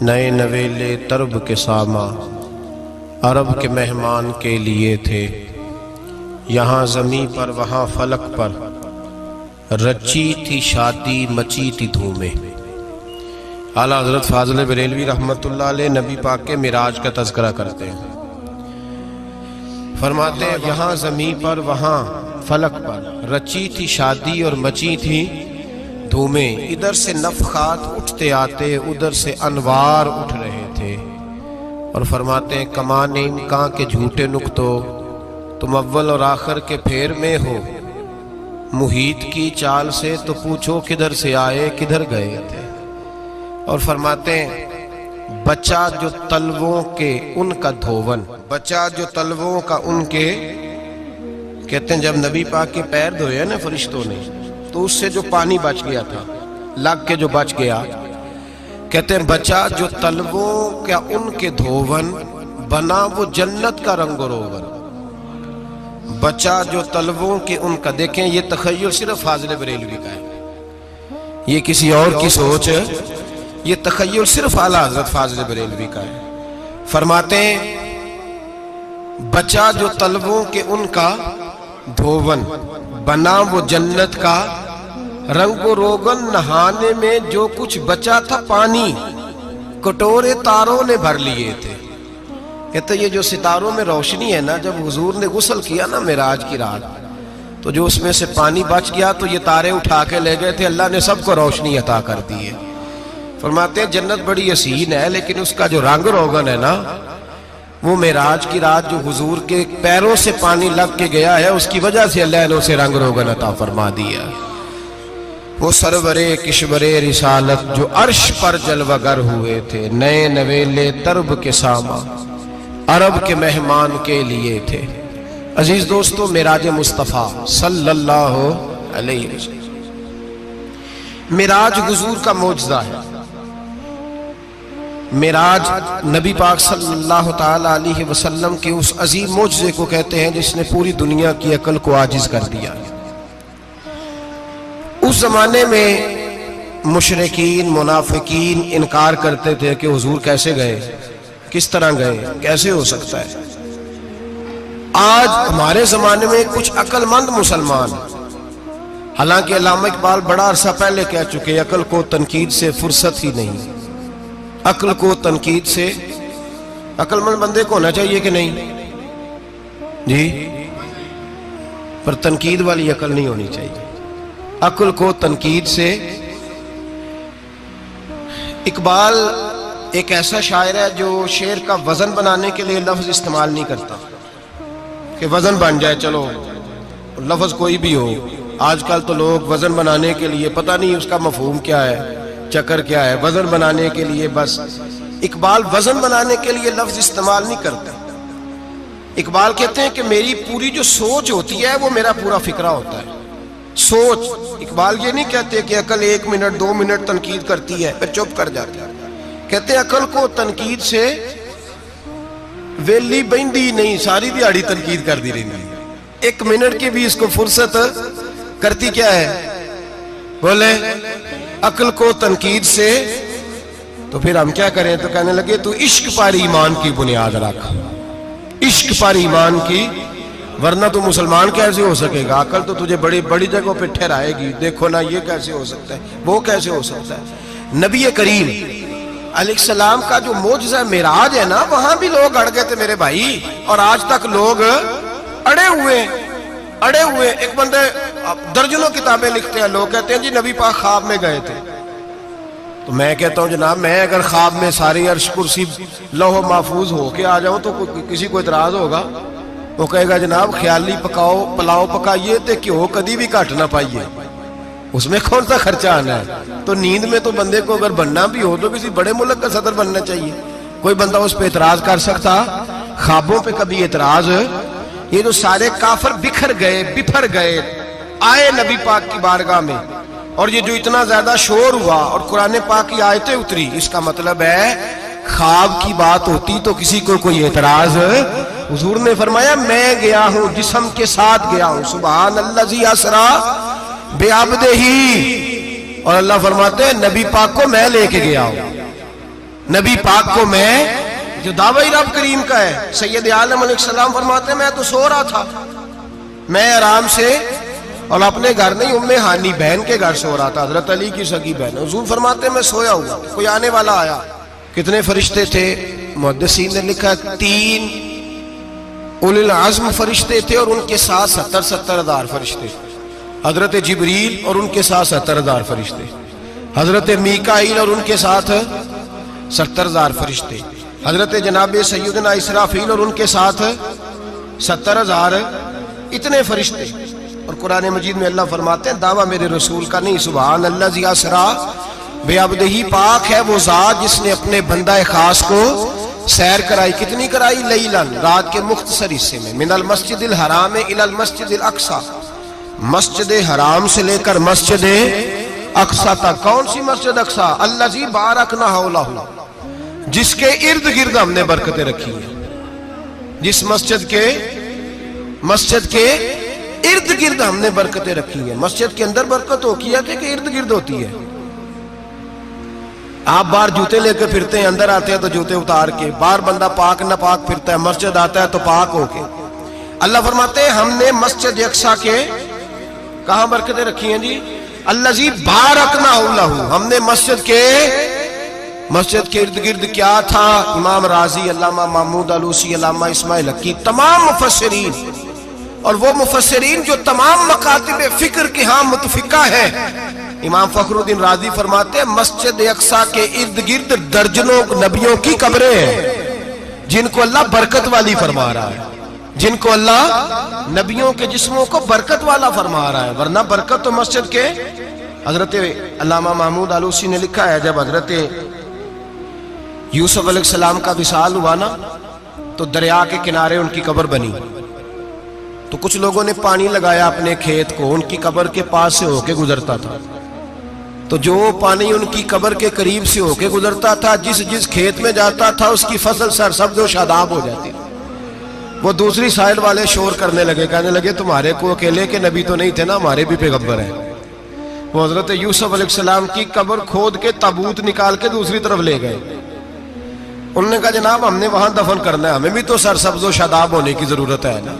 نئے نویلے طرب کے ساما عرب کے مہمان کے لیے تھے، یہاں زمیں پر وہاں فلک پر، رچی تھی شادی مچی تھی دھومیں۔ اعلیٰ حضرت فاضل بریلوی رحمۃ اللہ علیہ نبی پاک کے معراج کا تذکرہ کرتے ہیں، فرماتے ہیں یہاں زمیں پر وہاں فلک پر، رچی تھی شادی اور مچی تھی دھومیں، ادھر سے نفخات اٹھتے آتے ادھر سے انوار اٹھ رہے تھے۔ اور فرماتے ہیں کمان امکان کے جھوٹے نکتو، تم اول اور آخر کے پھیر میں ہو، محیط کی چال سے تو پوچھو کدھر سے آئے کدھر گئے تھے۔ اور فرماتے ہیں بچہ جو تلووں کے ان کا دھوون، بچہ جو تلووں کا ان کے، کہتے ہیں جب نبی پاک کے پیر دھوئے نا فرشتوں نے تو اس سے جو پانی بچ گیا تھا، لگ کے جو بچ گیا، کہتے ہیں بچہ جو تلووں کا ان کے دھوون، بنا وہ جنت کا رنگ و روغن۔ بچہ جو تلووں کے ان کا، دیکھیں یہ تخیل صرف فاضل بریلوی کا ہے، یہ کسی اور کی سوچ ہے، یہ تخیل صرف اعلیٰ حضرت فاضل بریلوی کا ہے۔ فرماتے ہیں بچہ جو تلووں کے ان کا دھوون، بنا وہ جنت کا رنگ و روغن، نہانے میں جو کچھ بچا تھا پانی، کٹورے تاروں نے بھر لیے تھے۔ کہتے یہ جو ستاروں میں روشنی ہے نا، جب حضور نے غسل کیا نا معراج کی رات، تو جو اس میں سے پانی بچ گیا تو یہ تارے اٹھا کے لے گئے تھے، اللہ نے سب کو روشنی عطا کر دی ہے۔ فرماتے ہیں جنت بڑی حسین ہے، لیکن اس کا جو رنگ روغن ہے نا، وہ معراج کی رات جو حضور کے پیروں سے پانی لگ کے گیا ہے، اس کی وجہ سے اللہ نے اسے رنگ روغن عطا فرما دیا۔ وہ سرورے کشورے رسالت جو عرش پر جلوہ گر ہوئے تھے، نئے نویلے طرب کے ساما عرب کے مہمان کے لیے تھے۔ عزیز دوستو، معراج مصطفیٰ صلی اللہ علیہ وسلم، معراج حضور کا معجزہ ہے۔ معراج نبی پاک صلی اللہ تعالی علیہ وسلم کے اس عظیم معجزے کو کہتے ہیں جس نے پوری دنیا کی عقل کو عاجز کر دیا۔ اس زمانے میں مشرکین منافقین انکار کرتے تھے کہ حضور کیسے گئے، کس طرح گئے، کیسے ہو سکتا ہے۔ آج ہمارے زمانے میں کچھ عقل مند مسلمان، حالانکہ علامہ اقبال بڑا عرصہ پہلے کہہ چکے عقل کو تنقید سے فرصت ہی نہیں، عقل کو تنقید سے، عقل مند بندے کو ہونا چاہیے کہ نہیں جی، پر تنقید والی عقل نہیں ہونی چاہیے، عقل کو تنقید سے۔ اقبال ایک ایسا شاعر ہے جو شعر کا وزن بنانے کے لیے لفظ استعمال نہیں کرتا کہ وزن بن جائے، چلو لفظ کوئی بھی ہو۔ آج کل تو لوگ وزن بنانے کے لیے پتہ نہیں اس کا مفہوم کیا ہے، چکر کیا ہے، وزن بنانے کے لیے بس۔ اقبال وزن بنانے کے لیے لفظ استعمال نہیں کرتا۔ اقبال کہتے ہیں کہ میری پوری جو سوچ ہوتی ہے وہ میرا پورا فکرہ ہوتا ہے، سوچ۔ اقبال یہ نہیں کہتے کہ عقل 1 منٹ 2 منٹ تنقید کرتی ہے پھر چپ کر جاتی ہے، کہتے ہیں عقل کو تنقید سے ویلی بہندی نہیں، ساری دیہڑی تنقید کر دی رہی، 1 منٹ کی بھی اس کو فرصت کرتی کیا ہے، بولے عقل کو تنقید سے۔ تو پھر ہم کیا کریں، تو کہنے لگے تو عشق پر ایمان کی بنیاد رکھ، عشق پر ایمان کی، ورنہ تو مسلمان کیسے ہو سکے گا، عقل تو تجھے بڑی بڑی جگہوں پہ ٹھہرائے گی، دیکھو نا یہ کیسے ہو سکتا ہے، وہ کیسے ہو سکتا ہے۔ نبی کریم علیہ السلام کا جو معجزہ معراج ہے نا، وہاں بھی لوگ اڑ گئے تھے میرے بھائی، اور آج تک لوگ اڑے ہوئے۔ ایک بندے درجنوں کتابیں لکھتے ہیں، لوگ کہتے ہیں جی نبی پاک خواب میں گئے تھے، تو میں کہتا ہوں جناب میں اگر خواب میں ساری عرش کرسی لوح محفوظ ہو کے آ جاؤں تو کسی کو اعتراض ہوگا؟ وہ کہے گا جناب خیالی پکاؤ پلاؤ پکائیے تے کیوں کدی بھی گھٹ نہ پائیے، اس میں کون سا خرچہ آنا ہے۔ تو نیند میں تو بندے کو اگر بننا بھی ہو تو کسی بڑے ملک کا صدر بننا چاہیے، کوئی بندہ اس پہ اعتراض کر سکتا؟ خوابوں پہ کبھی اعتراض؟ یہ جو سارے کافر بکھر گئے آئے نبی پاک کی بارگاہ میں، اور یہ جو اتنا زیادہ شور ہوا اور قرآن پاک کی آیتیں اتری، اس کا مطلب ہے خواب کی بات ہوتی تو کسی کو کوئی اعتراض؟ حضور نے فرمایا میں گیا ہوں، جسم کے ساتھ گیا ہوں، سبحان الذی اسری بعبدہ، اور اللہ فرماتے ہیں نبی پاک کو میں لے کے گیا ہوں، نبی پاک کو میں جو دعوی رب کریم کا ہے، سید عالم علیہ السلام فرماتے ہیں میں تو سو رہا تھا، میں آرام سے، اور اپنے گھر نہیں، ام ہانی بہن کے گھر سو رہا تھا، حضرت علی کی سگی بہن۔ حضور فرماتے ہیں میں سویا ہوا، کوئی آنے والا آیا۔ کتنے فرشتے تھے؟ محدثین نے لکھا 3 اولی العزم فرشتے تھے، اور ان کے ساتھ 70,000 فرشتے، حضرت جبریل اور ان کے ساتھ 70,000 فرشتے، حضرت میکائیل اور ان کے ساتھ 70,000 فرشتے، حضرت جناب سیدنا اسرافیل اور ان کے ساتھ 70,000، اتنے فرشتے۔ اور قرآن مجید میں اللہ فرماتے ہیں دعویٰ میرے رسول کا نہیں، سبحان اللہ ذی اسرا بعبدہ، پاک ہے وہ ذات جس نے اپنے بندہ خاص کو سیر کرائی۔ کتنی کرائی؟ لیلاً، رات کے مختصر حصے میں، من المسجد الحرام الی المسجد الاقصی، مسجد حرام سے لے کر مسجد اقصی تک۔ کون سی مسجد اقصی؟ الذی بارکنا حولہ، جس کے ارد گرد ہم نے برکتیں رکھی ہیں، جس مسجد کے ارد گرد ہم نے برکتیں رکھی ہیں۔ مسجد کے اندر برکت ہوتی ہے کہ ارد گرد ہوتی ہے؟ آپ باہر جوتے لے کے پھرتے ہیں، اندر آتے ہیں تو جوتے اتار کے، باہر بندہ پاک نہ پاک پھرتا ہے، مسجد آتا ہے تو پاک ہو کے۔ اللہ فرماتے ہیں ہم نے مسجد اقصی کے کہاں برکتیں رکھی ہیں جی؟ الذی بارکنا حولہ، ہم نے مسجد کے ارد گرد کیا تھا؟ امام رازی، علامہ محمود آلوسی، علامہ اسماعیل حقی، تمام مفسرین، اور وہ مفسرین جو تمام مکاتب فکر کے ہاں متفقہ ہیں، امام فخر الدین رازی فرماتے ہیں مسجد اقصی کے ارد گرد درجنوں نبیوں کی قبریں ہیں، جن کو اللہ برکت والی فرما رہا ہے، جن کو اللہ نبیوں کے جسموں کو برکت والا فرما رہا ہے، ورنہ برکت تو مسجد کے۔ حضرت علامہ محمود آلوسی نے لکھا ہے جب حضرت یوسف علیہ السلام کا وصال ہوا نا تو دریا کے کنارے ان کی قبر بنی، تو کچھ لوگوں نے پانی لگایا اپنے کھیت کو، ان کی قبر کے پاس سے ہو کے گزرتا تھا، تو جو پانی ان کی قبر کے قریب سے ہو کے گزرتا تھا، جس کھیت میں جاتا تھا اس کی فصل سرسبز و شاداب ہو جاتی۔ وہ دوسری سائڈ والے شور کرنے لگے، کہنے لگے تمہارے کو اکیلے کے نبی تو نہیں تھے نا، ہمارے بھی پیغمبر ہیں۔ وہ حضرت یوسف علیہ السلام کی قبر کھود کے تابوت نکال کے دوسری طرف لے گئے۔ انہوں نے کہا جناب ہم نے وہاں دفن کرنا ہے، ہمیں بھی تو سرسبز و شاداب ہونے کی ضرورت ہے نا۔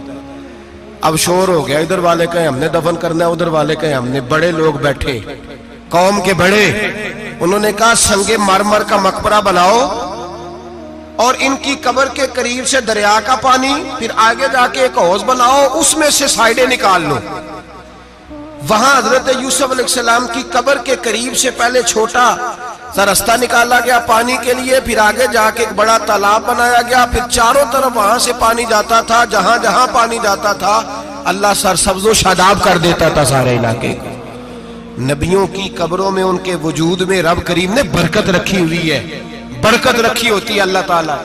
اب شور ہو گیا، ادھر والے کہیں ہم نے دفن کرنا ہے، ادھر والے کہیں ہم نے۔ بڑے لوگ بیٹھے، قوم کے بڑے، انہوں نے کہا سنگ مرمر کا مقبرہ بناؤ اور ان کی قبر کے قریب سے دریا کا پانی، پھر آگے جا کے ایک حوض بناؤ، اس میں سے سائڈیں نکال لو۔ وہاں حضرت یوسف علیہ السلام کی قبر کے قریب سے پہلے چھوٹا سا رستہ نکالا گیا پانی کے لیے، پھر آگے جا کے ایک بڑا تالاب بنایا گیا، پھر چاروں طرف وہاں سے پانی جاتا تھا، جہاں جہاں پانی جاتا تھا اللہ سرسبز و شاداب کر دیتا تھا سارے علاقے کو۔ نبیوں کی قبروں میں ان کے وجود میں رب کریم نے برکت رکھی ہوئی ہے، برکت رکھی ہوتی ہے اللہ تعالیٰ۔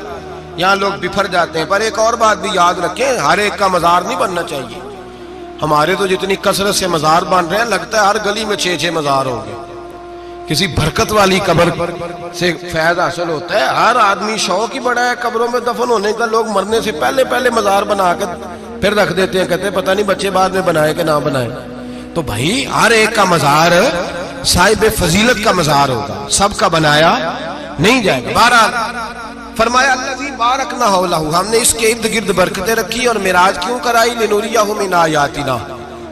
یہاں لوگ بفر جاتے ہیں، پر ایک اور بات بھی یاد رکھیں، ہر ایک کا مزار نہیں بننا چاہیے۔ ہمارے تو جتنی کثرت سے مزار بن رہے ہیں، لگتا ہے ہر گلی میں 6 مزار ہوں گے۔ کسی برکت والی قبر سے فیض حاصل ہوتا ہے۔ ہر آدمی شوق ہی بڑا ہے قبروں میں دفن ہونے کا، لوگ مرنے سے پہلے مزار بنا کر پھر رکھ دیتے ہیں، کہتے ہیں پتہ نہیں بچے بعد میں بنائے کہ نہ بنائے۔ تو بھائی ہر ایک کا مزار صاحب فضیلت کا مزار ہوگا، سب کا بنایا نہیں جائے گا۔ بہرحال فرمایا الذی بارکنا حولہ، ہم نے اس کے ارد گرد برکتیں رکھی، اور معراج کیوں کرائی؟ لنوریہ من آیاتنا،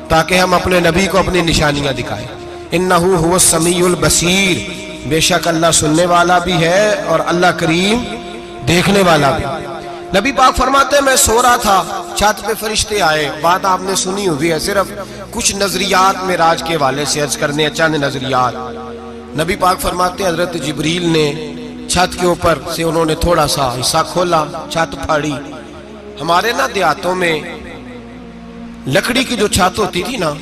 تاکہ ہم اپنے نبی کو اپنی نشانیاں دکھائیں۔ انہ هو السمیع البصیر، بے شک اللہ سننے والا بھی ہے اور اللہ کریم دیکھنے والا بھی۔ نبی پاک فرماتے ہیں میں سو رہا تھا، چھت پہ فرشتے آئے، بات آپ نے سنی ہوئی ہے، صرف کچھ نظریات معراج کے حوالے سے عرض کرنے، چند نظریات۔ نبی پاک فرماتے ہیں حضرت جبریل نے چھت کے اوپر سے انہوں نے تھوڑا سا حصہ کھولا، چھت پھاڑی۔ ہمارے نا دیہاتوں میں لکڑی کی جو چھت ہوتی تھی نا،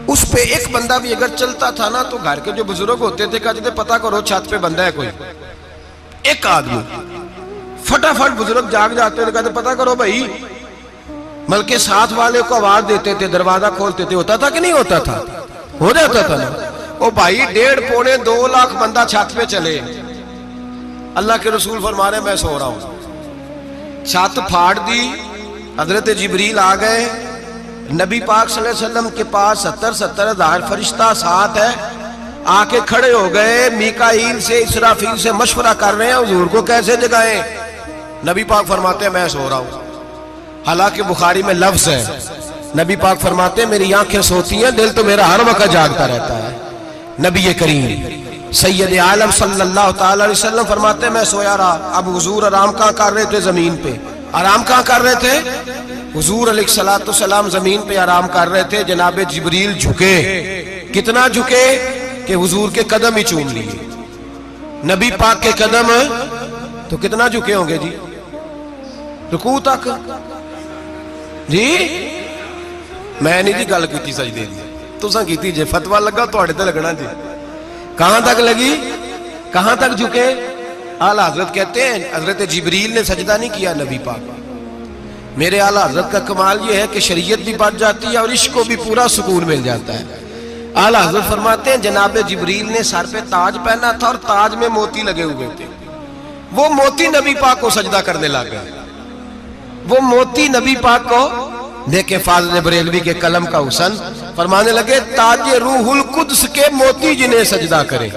اس پہ ایک بندہ بھی اگر چلتا تھا نا تو گھر کے جو بزرگ ہوتے تھے کہتے تھے پتہ کرو چھت پہ بندہ ہے کوئی۔ ایک آدمی فٹافٹ بزرگ جاگ جاتے تھے، کہتے پتہ کرو بھائی، بلکہ ساتھ والے کو آواز دیتے تھے، دروازہ کھولتے تھے۔ ہوتا تھا کہ نہیں ہوتا تھا؟ ہو جاتا تھا نا۔ او بھائی 1.5 پونے 2 لاکھ بندہ چھت پہ چلے، اللہ کے رسول فرما رہے میں سو رہا ہوں۔ چھت پھاڑ دی، حضرت جبریل آ گئے، نبی پاک صلی اللہ علیہ وسلم کے پاس 70,000 فرشتہ ساتھ ہے۔ آ کے کھڑے ہو گئے، میکائیل سے اسرافیل سے مشورہ کر رہے ہیں حضور کو کیسے جگائیں۔ نبی پاک فرماتے ہیں میں سو رہا ہوں۔ حالانکہ بخاری میں لفظ ہے، نبی پاک فرماتے ہیں میری آنکھیں سوتی ہیں، دل تو میرا ہر وقت جاگتا رہتا ہے۔ نبی کریم سید عالم صلی اللہ تعالی علیہ وسلم فرماتے ہیں میں سویا رہا۔ اب حضور آرام کہاں کر رہے تھے؟ زمین پہ۔ آرام کہاں کر رہے تھے؟ حضور علیہ السلام زمین پہ آرام کر رہے تھے۔ جناب جبریل جھکے، کتنا جھکے کہ حضور کے قدم ہی چوم لیے۔ نبی پاک کے قدم تو کتنا جھکے ہوں گے جی؟ رکوع تک جی؟ میں نہیں جی گل کی سجدے دی، تساں کیتی جے، فتویٰ لگا تواڈے تے لگنا جی۔ کہاں تک لگی؟ کہاں تک جھکے؟ اعلیٰ حضرت کہتے ہیں حضرت جبریل نے سجدہ نہیں کیا نبی پاک۔ میرے اعلیٰ حضرت کا کمال یہ ہے کہ شریعت بھی بڑھ جاتی ہے اور عشق کو بھی پورا سکون مل جاتا ہے۔ اعلیٰ حضرت فرماتے ہیں جناب جبریل نے سر پہ تاج پہنا تھا اور تاج میں موتی لگے ہوئے تھے، وہ موتی نبی پاک کو سجدہ کرنے لگ گئے۔ وہ موتی نبی پاک کو دیکھیں، فاضل بریلوی کے قلم کا حسن، فرمانے لگے تاج روح القدس کے موتی جنہیں سجدہ کرے۔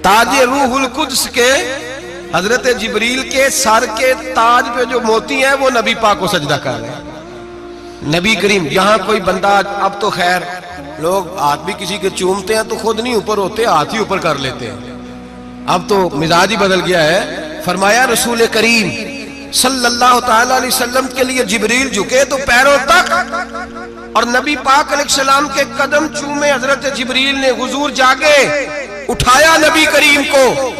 تاج روح القدس کے حضرت جبریل کے سر کے تاج پہ جو موتی ہیں وہ نبی پاک کو سجدہ کر رہے ہیں۔ نبی کریم یہاں کوئی بندہ، اب تو خیر لوگ ہاتھ بھی کسی کے چومتے ہیں تو خود نہیں اوپر ہوتے، ہاتھ ہی اوپر کر لیتے ہیں، اب تو مزاج ہی بدل گیا ہے۔ فرمایا رسول کریم صلی اللہ تعالی علیہ وسلم کے لیے جبریل جھکے تو پیروں تک، اور نبی پاک علیہ السلام کے قدم چومے حضرت جبریل نے۔ حضور جاگے، اٹھایا نبی کریم کو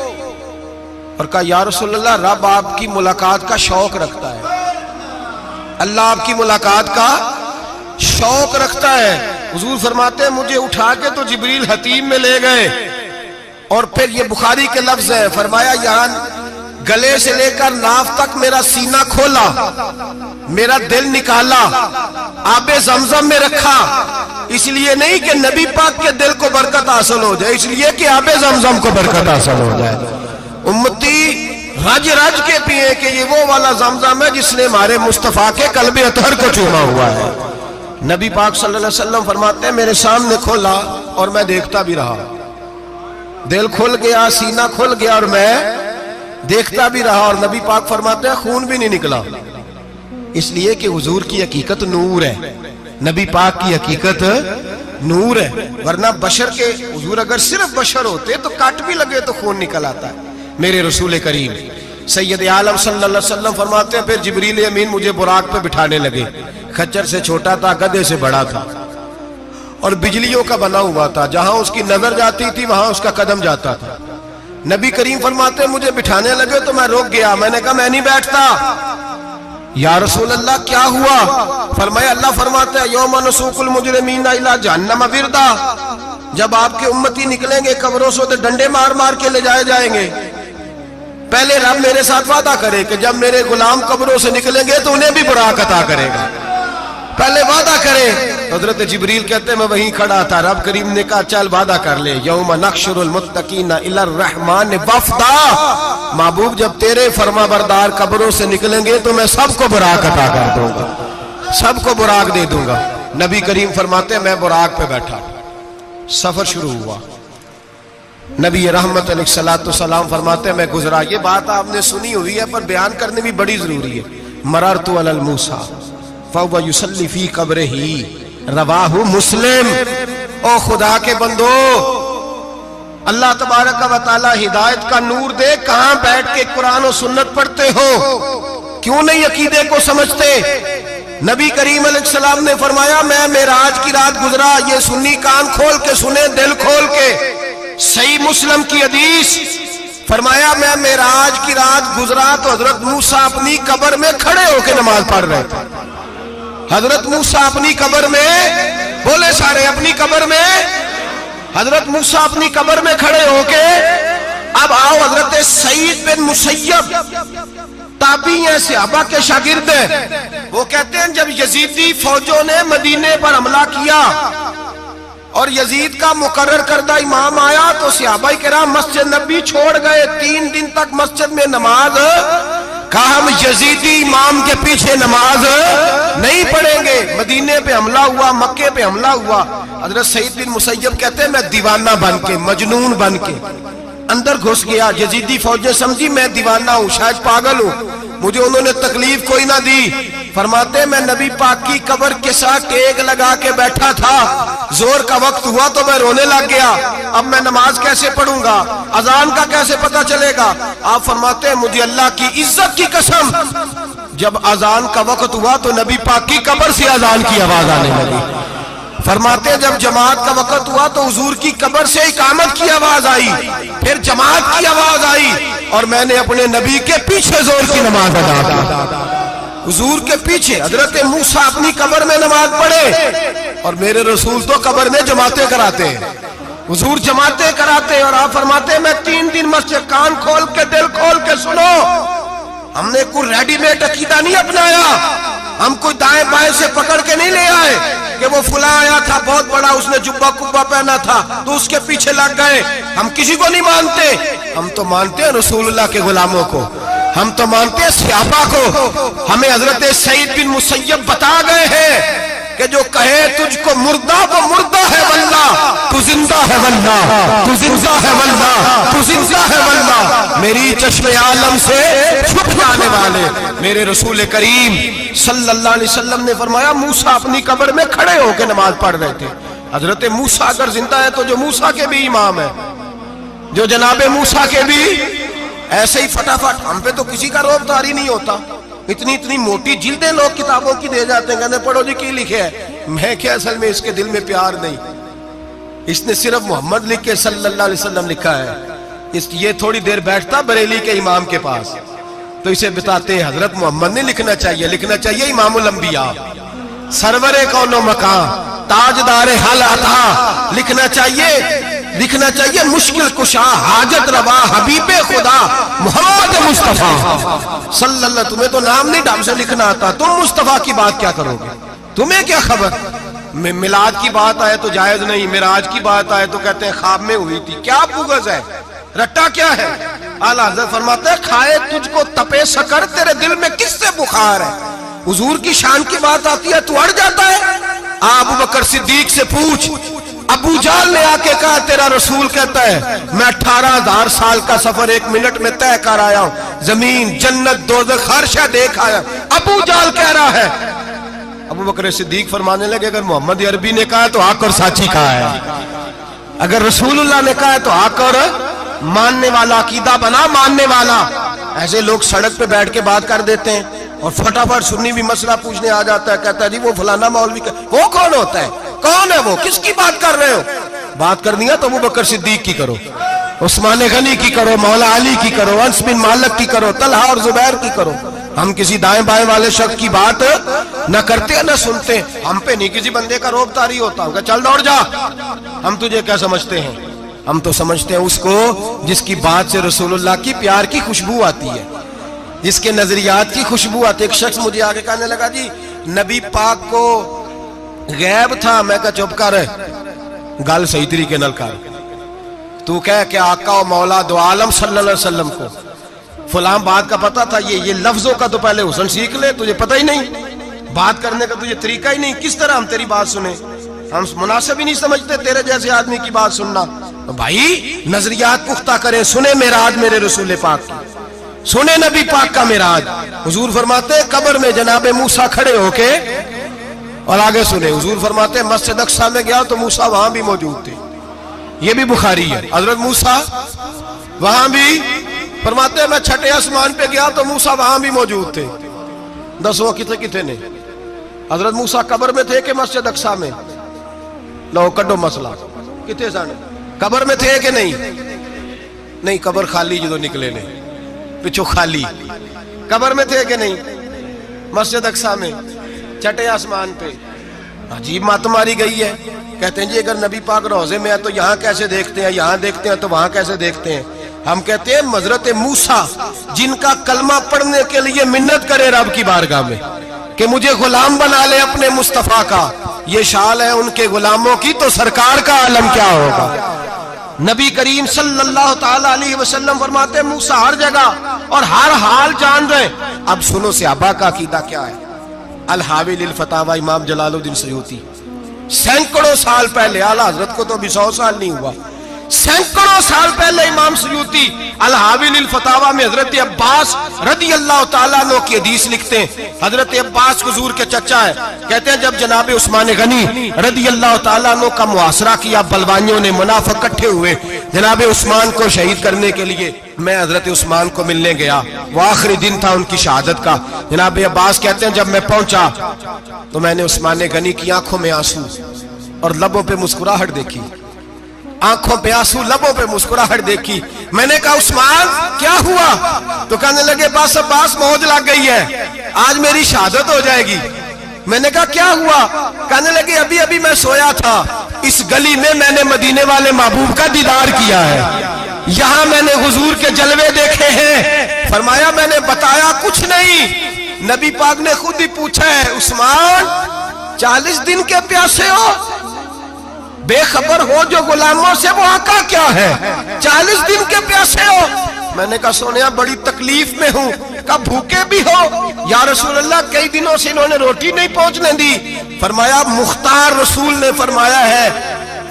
اور کہا یا رسول اللہ، رب آپ کی ملاقات کا شوق رکھتا ہے، اللہ آپ کی ملاقات کا شوق رکھتا ہے۔ حضور فرماتے ہیں مجھے اٹھا کے تو جبریل حتیم میں لے گئے، اور پھر یہ بخاری کے لفظ ہے، فرمایا یہاں گلے سے لے کر ناف تک میرا سینہ کھولا، میرا دل نکالا، آب زمزم میں رکھا، اس لیے نہیں کہ نبی پاک کے دل کو برکت حاصل ہو جائے، اس لیے کہ آب زمزم کو برکت حاصل ہو جائے۔ امتی رج رج کے پیئے کہ یہ وہ والا زمزم ہے جس نے ہمارے مصطفیٰ کے قلب اطہر کو چوما ہوا ہے۔ نبی پاک صلی اللہ علیہ وسلم فرماتے ہیں میرے سامنے کھولا اور میں دیکھتا بھی رہا، دل کھل گیا، سینہ کھل گیا اور میں دیکھتا بھی رہا، اور نبی پاک فرماتے ہیں خون بھی نہیں نکلا، اس لیے کہ حضور کی حقیقت نور ہے، نبی پاک کی حقیقت نور ہے، ورنہ بشر کے حضور اگر صرف بشر ہوتے تو کٹ بھی لگے تو خون نکل آتا ہے۔ میرے رسول کریم سید عالم صلی اللہ علیہ وسلم فرماتے ہیں پھر جبریل امین مجھے براق پہ بٹھانے لگے، خچر سے چھوٹا تھا، گدھے سے بڑا تھا، اور بجلیوں کا بنا ہوا تھا، جہاں اس کی نظر جاتی تھی وہاں اس کا قدم جاتا تھا۔ نبی کریم فرماتے ہیں مجھے بٹھانے لگے تو میں رک گیا، میں نے کہا میں نہیں بیٹھتا۔ یا رسول اللہ کیا ہوا؟ فرمایا اللہ فرماتے ہیں یوم نسوق المجرمین الی جہنم وردا، جب آپ کے امتی نکلیں گے قبروں سے تو ڈنڈے مار مار کے لے جائے جائیں گے۔ پہلے رب میرے ساتھ وعدہ کرے کہ جب میرے غلام قبروں سے نکلیں گے تو انہیں بھی براق عطا کرے گا، پہلے وعدہ کرے۔ حضرت جبریل کہتے ہیں میں وہیں کھڑا تھا، رب کریم نے کہا چل وعدہ کر لے، یوم نحشر المتقین الی الرحمن وفدا، محبوب جب تیرے فرما بردار قبروں سے نکلیں گے تو میں سب کو براق عطا کر دوں گا، سب کو براق دے دوں گا۔ نبی کریم فرماتے ہیں میں براق پہ بیٹھا، سفر شروع ہوا، نبی رحمت علیہ السلام فرماتے ہیں میں گزرا۔ یہ بات آپ نے سنی ہوئی ہے پر بیان کرنے بھی بڑی ضروری ہے۔ مررت علی الموسیٰ فہو یصلی فی قبرہ، رواہ مسلم۔ او خدا کے بندو، اللہ تبارک و تعالی ہدایت کا نور دے، کہاں بیٹھ کے قرآن و سنت پڑھتے ہو، کیوں نہیں عقیدے کو سمجھتے؟ نبی کریم علیہ السلام نے فرمایا میں معراج کی رات گزرا، یہ سنی کان کھول کے سنے، دل کھول کے، صحیح مسلم کی حدیث، فرمایا میں معراج کی رات گزرا تو حضرت موسیٰ اپنی قبر میں کھڑے ہو کے نماز پڑھ رہے تھے۔ حضرت موسیٰ اپنی قبر میں، بولے سارے اپنی قبر میں، حضرت موسیٰ اپنی قبر میں کھڑے ہو کے۔ اب آؤ حضرت سعید بن مسیب تابعی ہیں، صحابہ کے شاگرد ہیں، وہ کہتے ہیں جب یزیدی فوجوں نے مدینے پر حملہ کیا اور یزید کا مقرر کردہ امام آیا تو صحابہ کرام مسجد نبی چھوڑ گئے، 3 دن تک مسجد میں نماز، کہا ہم یزیدی امام کے پیچھے نماز نہیں پڑھیں گے. مدینے پہ حملہ ہوا, مکے پہ حملہ ہوا, حضرت سعید بن مسیب کہتے ہیں میں دیوانہ بن کے, مجنون بن کے اندر گھس گیا. یزیدی فوجیں سمجھی میں دیوانہ ہوں, شاید پاگل ہوں, مجھے انہوں نے تکلیف کوئی نہ دی. فرماتے ہیں میں نبی پاک کی قبر کے ساتھ ٹیک لگا کے بیٹھا تھا, زور کا وقت ہوا تو میں رونے لگ گیا. اب میں نماز کیسے پڑھوں گا, اذان کا کیسے پتہ چلے گا. آپ فرماتے ہیں مجھے اللہ کی عزت کی قسم, جب اذان کا وقت ہوا تو نبی پاک کی قبر سے اذان کی آواز آنے لگی. فرماتے ہیں جب جماعت کا وقت ہوا تو حضور کی قبر سے اقامت کی آواز آئی, پھر جماعت کی آواز آئی, اور میں نے اپنے نبی کے پیچھے زور کی نماز ادا کی. حضور کے پیچھے حضرت موسیٰ اپنی قبر میں نماز پڑھے, اور میرے رسول تو قبر میں جماعتیں کراتے ہیں. حضور جماعتیں کراتے, اور آپ فرماتے ہیں میں 3 دن مسجد, کان کھول کے دل کھول کے سنو, ہم نے کوئی ریڈی میڈ عقیدہ نہیں اپنایا, ہم کوئی دائیں بائیں سے پکڑ کے نہیں لے آئے کہ وہ فلاں آیا تھا بہت بڑا, اس نے جبہ کبہ پہنا تھا تو اس کے پیچھے لگ گئے. ہم کسی کو نہیں مانتے, ہم تو مانتے ہیں رسول اللہ کے غلاموں کو, ہم تو مانتے ہیں صحابہ کو. ہمیں حضرت سعید بن مسیب بتا گئے ہیں کہ جو کہے تجھ کو مردہ وہ مردہ ہے واللہ, تو زندہ ہے واللہ, تو زندہ ہے واللہ, تو زندہ ہے واللہ. میری چشم عالم سے چھپ جانے والے میرے رسول کریم صلی اللہ علیہ وسلم نے فرمایا موسیٰ اپنی قبر میں کھڑے ہو کے نماز پڑھ رہے تھے. حضرت موسیٰ اگر زندہ ہے تو جو موسیٰ کے بھی امام ہے, جو جناب موسیٰ کے بھی ایسے ہی فٹافٹ. ہم پہ تو کسی کا روب طاری نہیں ہوتا, اتنی موٹی جلدیں لوگ کتابوں کی دے جاتے ہیں, کہتے ہیں پڑھو جی کی لکھے ہے. میں کیا, اصل میں اس کے دل میں پیار نہیں, اس نے صرف محمد لکھ کے صلی اللہ علیہ وسلم لکھا ہے. یہ تھوڑی دیر بیٹھتا بریلی کے امام کے پاس تو اسے بتاتے ہیں حضرت محمد نے لکھنا چاہیے, لکھنا چاہیے امام الانبیاء, سرور کون و مکان, تاجدار حل عطا, لکھنا چاہیے مشکل کشا, حاجت روا, حبیب خدا محمد مصطفیٰ صلی اللہ علیہ وسلم. تمہیں تو نام نہیں ڈھنگ سے لکھنا آتا, تم مصطفیٰ کی بات کیا کرو گے, تمہیں کیا خبر. میلاد کی بات آئے تو جائز نہیں, معراج کی بات آئے تو کہتے ہیں خواب میں ہوئی تھی. کیا بغض ہے, رٹا کیا ہے. اعلیٰ حضرت فرماتے ہیں کھائے تجھ کو تپے سکر, تیرے دل میں کس سے بخار ہے. حضور کی شان کی بات آتی ہے تو اڑ جاتا ہے. ابو بکر صدیق سے پوچھ, ابو جہل نے آ کے کہا تیرا رسول کہتا ہے میں 18,000 سال کا سفر 1 منٹ میں طے کر آیا ہوں, زمین جنت دوزخ ہر شے دیکھ آیا. ابو جہل کہہ رہا ہے. ابو بکر صدیق فرمانے لگے اگر محمد عربی نے کہا تو حق اور سچی کہا ہے, اگر رسول اللہ نے کہا تو حق اور ماننے والا, عقیدہ بنا ماننے والا. ایسے لوگ سڑک پہ بیٹھ کے بات کر دیتے ہیں اور فٹافٹ سنی بھی مسئلہ پوچھنے آ جاتا ہے, کہتا ہے جی وہ فلانا مولوی, وہ کون ہوتا ہے, کون ہے وہ, کس کی بات کر رہے ہو. بات کرنی ہے تو ابو بکر صدیق کی کرو, عثمان غنی کی کرو, مولا علی کی کرو, انس بن مالک کی کرو, طلحہ اور زبیر کی کرو. ہم کسی دائیں بائیں والے شخص کی بات نہ کرتے نہ سنتے. ہم پہ نہیں کسی بندے کا روب طاری ہوتا, کہ چل دوڑ جا, ہم تجھے کیا سمجھتے ہیں. ہم تو سمجھتے ہیں اس کو جس کی بات سے رسول اللہ کی پیار کی خوشبو آتی ہے, جس کے نظریات کی خوشبو آتی ہے. ایک شخص مجھے آگے کہنے لگا جی نبی پاک کو غیب تھا. میں کہا چپ کر, گل صحیح طریقے نال کر. تو کہہ کہ آقا و مولا دو عالم صلی اللہ علیہ وسلم کو فلاں بات کا پتہ تھا, یہ لفظوں کا تو پہلے حسن سیکھ لے, تجھے پتہ ہی نہیں, بات کرنے کا تجھے طریقہ ہی نہیں, کس طرح ہم تیری بات سنیں. ہم مناسب ہی نہیں سمجھتے تیرے جیسے آدمی کی بات سننا. بھائی نظریات پختہ کریں, سنیں معراج میرے رسول پاک کی, سنیں نبی پاک کا معراج. حضور فرماتے قبر میں جناب موسیٰ کھڑے ہو کے, اور آگے سنیں حضور فرماتے مسجد اقصی میں گیا تو موسیٰ وہاں بھی موجود تھے. یہ بھی بخاری ہے. حضرت موسیٰ وہاں بھی, فرماتے میں 6 آسمان پہ گیا تو موسیٰ وہاں بھی موجود تھے. دسو کتنے نے, حضرت موسیٰ قبر میں تھے کہ مسجد اقصی میں؟ لو کڈو مسئلہ, کتنے سن قبر میں تھے کہ نہیں, قبر خالی جدو نکلے نے پچھو خالی, قبر میں تھے کہ نہیں, مسجد اقصی میں 6 آسمان پہ. عجیب مات ماری گئی ہے. کہتے ہیں جی اگر نبی پاک روضے میں ہے تو یہاں کیسے دیکھتے ہیں, یہاں دیکھتے ہیں تو وہاں کیسے دیکھتے ہیں. ہم کہتے ہیں حضرت موسیٰ جن کا کلمہ پڑھنے کے لیے منت کرے رب کی بارگاہ میں کہ مجھے غلام بنا لے اپنے مصطفیٰ کا, یہ شان ہے ان کے غلاموں کی, تو سرکار کا عالم کیا ہوگا. نبی کریم صلی اللہ تعالی علیہ وسلم فرماتے ہیں موسیٰ ہر جگہ اور ہر حال جان رہے. اب سنو صحابہ کا عقیدہ کیا ہے. الحاوی للفتاوی امام جلال الدین سیوطی، سینکڑوں سال پہلے، اعلیٰ حضرت کو تو ابھی 100 سال نہیں ہوا، سینکڑوں سال پہلے امام سیوطی الحاوی للفتاوی میں حضرت عباس رضی اللہ تعالیٰ عنہ کی حدیث لکھتے ہیں۔ حضرت عباس حضور کے چچا ہے، کہتے ہیں جب جناب عثمان غنی رضی اللہ تعالیٰ عنہ کا محاصرہ کیا، بلوانیوں نے، منافق اکٹھے ہوئے جناب عثمان کو شہید کرنے کے لیے، میں حضرت عثمان کو ملنے گیا، وہ آخری دن تھا ان کی شہادت کا۔ جناب عباس کہتے ہیں جب میں پہنچا تو میں نے عثمان غنی کی آنکھوں میں آنسو اور لبوں پہ مسکراہٹ دیکھی، آنکھوں پہ آنسو، لبوں پہ مسکراہٹ دیکھی۔ میں نے کہا عثمان کیا ہوا؟ تو کہنے لگے بس عباس موج لگ گئی ہے، آج میری شہادت ہو جائے گی۔ میں نے کہا کیا ہوا؟ کہنے لگے ابھی ابھی میں سویا تھا، اس گلی میں میں نے مدینے والے محبوب کا دیدار کیا ہے، یہاں میں نے حضور کے جلوے دیکھے ہیں۔ فرمایا میں نے بتایا کچھ نہیں، نبی پاک نے خود ہی پوچھا ہے عثمان 40 دن کے پیاسے ہو، بے خبر ہو جو غلاموں سے، وہ آقا کیا ہے، 40 دن کے پیاسے ہو؟ میں نے کہا سونیا بڑی تکلیف میں ہوں۔ کہا بھوکے بھی ہو؟ یا رسول اللہ کئی دنوں سے انہوں نے روٹی نہیں پہنچنے دی۔ فرمایا مختار رسول نے فرمایا ہے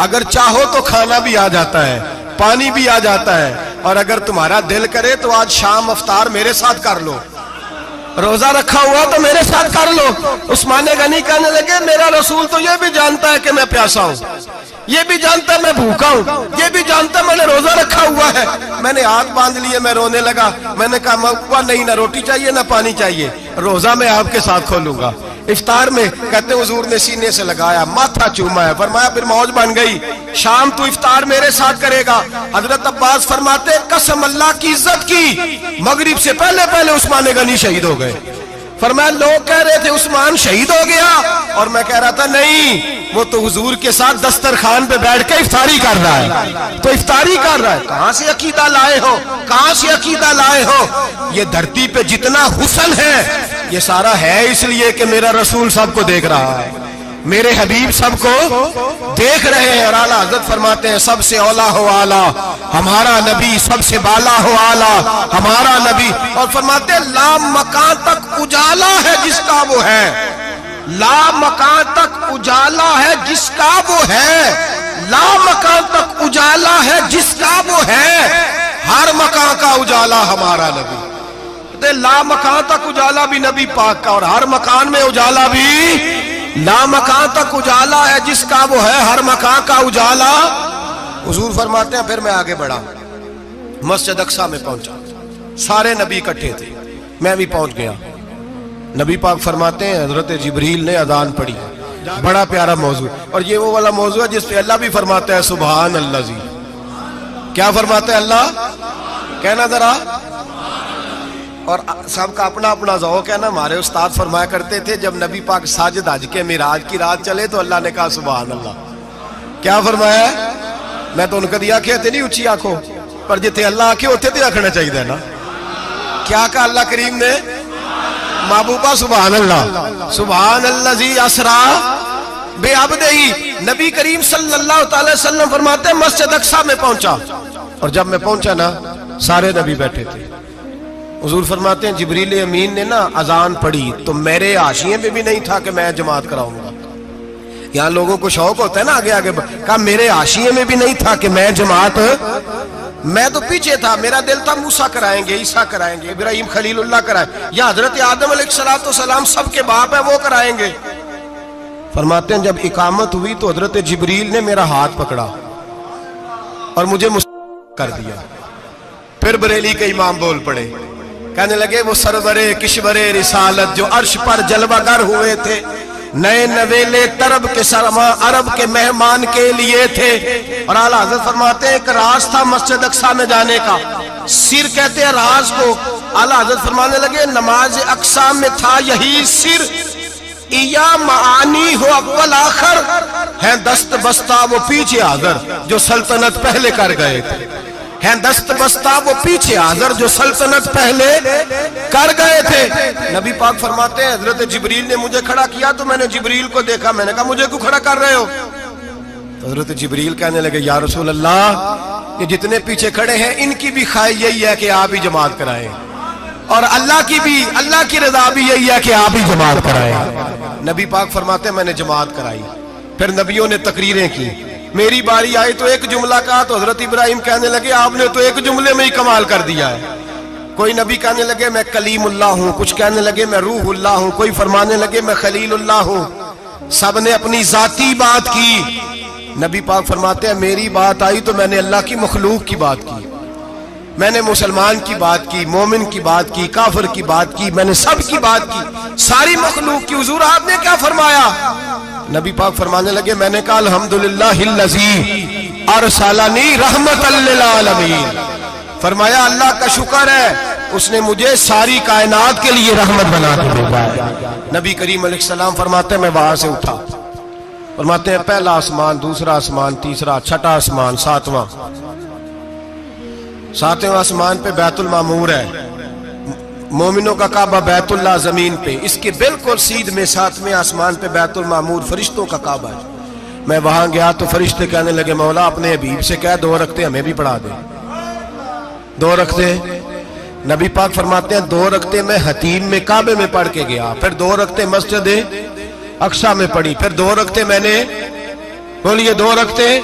اگر چاہو تو کھانا بھی آ جاتا ہے، پانی بھی آ جاتا ہے، اور اگر تمہارا دل کرے تو آج شام افطار میرے ساتھ کر لو، روزہ رکھا ہوا تو میرے ساتھ کر لو۔ عثمان غنی کہنے لگے میرا رسول تو یہ بھی جانتا ہے کہ میں پیاسا ہوں، یہ بھی جانتا ہے میں بھوکا ہوں، یہ بھی جانتا ہے میں نے روزہ رکھا ہوا ہے۔ میں نے ہاتھ باندھ لیے، میں رونے لگا، میں نے کہا موقع نہیں، نہ روٹی چاہیے نہ پانی چاہیے، روزہ میں آپ کے ساتھ کھولوں گا۔ افطار میں کہتے حضور نے سینے سے لگایا، ماتھا چوما ہے، فرمایا پھر موج بن گئی، شام تو افطار میرے ساتھ کرے گا۔ حضرت عباس فرماتے قسم اللہ کی عزت کی، مغرب سے پہلے پہلے عثمان غنی شہید ہو گئے۔ فرمایا لوگ کہہ رہے تھے عثمان شہید ہو گیا، اور میں کہہ رہا تھا نہیں، وہ تو حضور کے ساتھ دسترخوان پہ بیٹھ کے افطاری کر رہا ہے، تو افطاری کر رہا ہے۔ کہاں سے عقیدہ لائے ہو، کہاں سے عقیدہ لائے ہو؟ یہ دھرتی پہ جتنا حسن ہے یہ سارا ہے اس لیے کہ میرا رسول سب کو دیکھ رہا ہے، میرے حبیب سب کو دیکھ رہے ہیں۔ اور اعلیٰ حضرت فرماتے ہیں سب سے اولا ہو اعلیٰ ہمارا نبی، سب سے بالا ہو اعلیٰ ہمارا نبی، اور فرماتے ہیں لا مکان تک اجالا ہے جس کا وہ ہے، لا مکان تک اجالا ہے جس کا وہ ہے، لا مکان تک اجالا ہے جس کا وہ ہے، ہر مکان کا اجالا ہمارا نبی۔ لا مکان تک اجالا بھی نبی پاک کا، اور ہر مکان میں اجالا بھی، لا مکان تک اجالا ہے جس کا وہ ہے، ہر مکان کا اجالا۔ حضور فرماتے ہیں پھر میں آگے بڑھا، مسجد اقصی میں پہنچا، سارے نبی اکٹھے تھے، میں بھی پہنچ گیا۔ نبی پاک فرماتے ہیں حضرت جبریل نے اذان پڑھی، بڑا پیارا موضوع، اور یہ وہ والا موضوع ہے جس پہ اللہ بھی فرماتا ہے سبحان اللہ زی۔ کیا فرماتا ہے اللہ؟ کہنا ذرا، اور سب کا اپنا اپنا ذوق ہے نا۔ ہمارے استاد فرمایا کرتے تھے جب نبی پاک ساجد حج کے معراج کی رات چلے تو اللہ نے کہا سبحان اللہ۔ کیا فرمایا ہے؟ میں تو ان کا دیا کہتے نہیں اچھی آنکھوں پر جتنے اللہ آنکھیں ہوتے تھے آنکھنا چاہیے نا۔ کیا کہا اللہ کریم نے؟ محبوبہ سبحان اللہ، سبحان اللہ زی اسرا بے عبدہی۔ نبی کریم صلی اللہ تعالی وسلم فرماتے ہیں مسجد اقصی میں پہنچا، اور جب میں پہنچا نا سارے نبی بیٹھے تھے۔ حضور فرماتے ہیں جبریل امین نے نا اذان پڑھی تو میرے حاشیے میں بھی نہیں تھا کہ میں جماعت کراؤں گا۔ یہاں لوگوں کو شوق ہوتا ہے نا آگے آگے، کہا میرے حاشیے میں بھی نہیں تھا کہ میں جماعت، میں تو پیچھے تھا، میرا دل تھا موسیٰ کرائیں گے، عیسیٰ کرائیں گے، ابراہیم خلیل اللہ کرائیں، یا حضرت آدم علیہ السلام سب کے باپ ہے وہ کرائیں گے۔ فرماتے ہیں جب اقامت ہوئی تو حضرت جبریل نے میرا ہاتھ پکڑا اور مجھے کر دیا۔ پھر بریلی کے امام بول پڑے، کہنے لگے وہ سرور کشور رسالت جو عرش پر جلوہ گر ہوئے تھے، نئے نویلے طرب کے سرما عرب کے مہمان کے لیے تھے۔ اور اعلیٰ حضرت فرماتے ہیں ایک راز تھا مسجد اقصی میں جانے کا، سر کہتے ہیں راز کو۔ اعلیٰ حضرت فرمانے لگے نماز اقصی میں تھا یہی سر، یا معانی ہو اول آخر، ہیں دست بستہ وہ پیچھے حاضر جو سلطنت پہلے کر گئے تھے، ہیں دست بستہ وہ پیچھے حاضر جو سلطنت پہلے کر گئے تھے۔ نبی پاک فرماتے ہیں حضرت جبریل نے مجھے کھڑا کیا تو میں نے جبریل کو دیکھا، میں نے کہا مجھے کیوں کھڑا کر رہے ہو؟ حضرت جبریل کہنے لگے یا رسول اللہ یہ جتنے پیچھے کھڑے ہیں ان کی بھی خواہش یہی ہے کہ آپ ہی جماعت کرائیں۔ اور اللہ کی رضا بھی یہی ہے کہ آپ ہی جماعت کرائیں۔ نبی پاک فرماتے ہیں میں نے جماعت کرائی، پھر نبیوں نے تقریریں کی، میری باری آئی تو ایک جملہ کہا تو حضرت ابراہیم کہنے لگے آپ نے تو ایک جملے میں ہی کمال کر دیا ہے۔ کوئی نبی کہنے لگے میں کلیم اللہ ہوں، کچھ کہنے لگے میں روح اللہ ہوں، کوئی فرمانے لگے میں خلیل اللہ ہوں، سب نے اپنی ذاتی بات کی۔ نبی پاک فرماتے ہیں میری بات آئی تو میں نے اللہ کی مخلوق کی بات کی، میں نے مسلمان کی بات کی، مومن کی بات کی، کافر کی بات کی، میں نے سب کی بات کی، ساری مخلوق کی۔ حضور آپ نے کیا فرمایا؟ نبی پاک فرمانے لگے میں نے کہا الحمدللہ الذی ارسلنی رحمۃ للعالمین، فرمایا اللہ کا شکر ہے اس نے مجھے ساری کائنات کے لیے رحمت بنا کے بھیجا ہے۔ نبی کریم علیہ السلام فرماتے ہیں میں وہاں سے اٹھا، فرماتے ہیں پہلا آسمان، دوسرا آسمان، تیسرا، چھٹا آسمان، ساتواں آسمان پہ بیت المعمور ہے، مومنوں کا کعبہ بیت اللہ زمین پہ، اس کے بالکل سیدھ میں ساتویں آسمان پہ بیت المعمور فرشتوں کا کعبہ ہے۔ میں وہاں گیا تو فرشتے کہنے لگے مولا اپنے حبیب سے کہہ 2 رکعتیں ہمیں بھی پڑھا دے، 2 رکعتیں۔ نبی پاک فرماتے ہیں 2 رکعتیں میں حتیم میں کعبے میں پڑھ کے گیا، پھر 2 رکعتیں مسجد اقصی میں پڑھی، پھر 2 رکعتیں میں نے بولیے 2 رکعتیں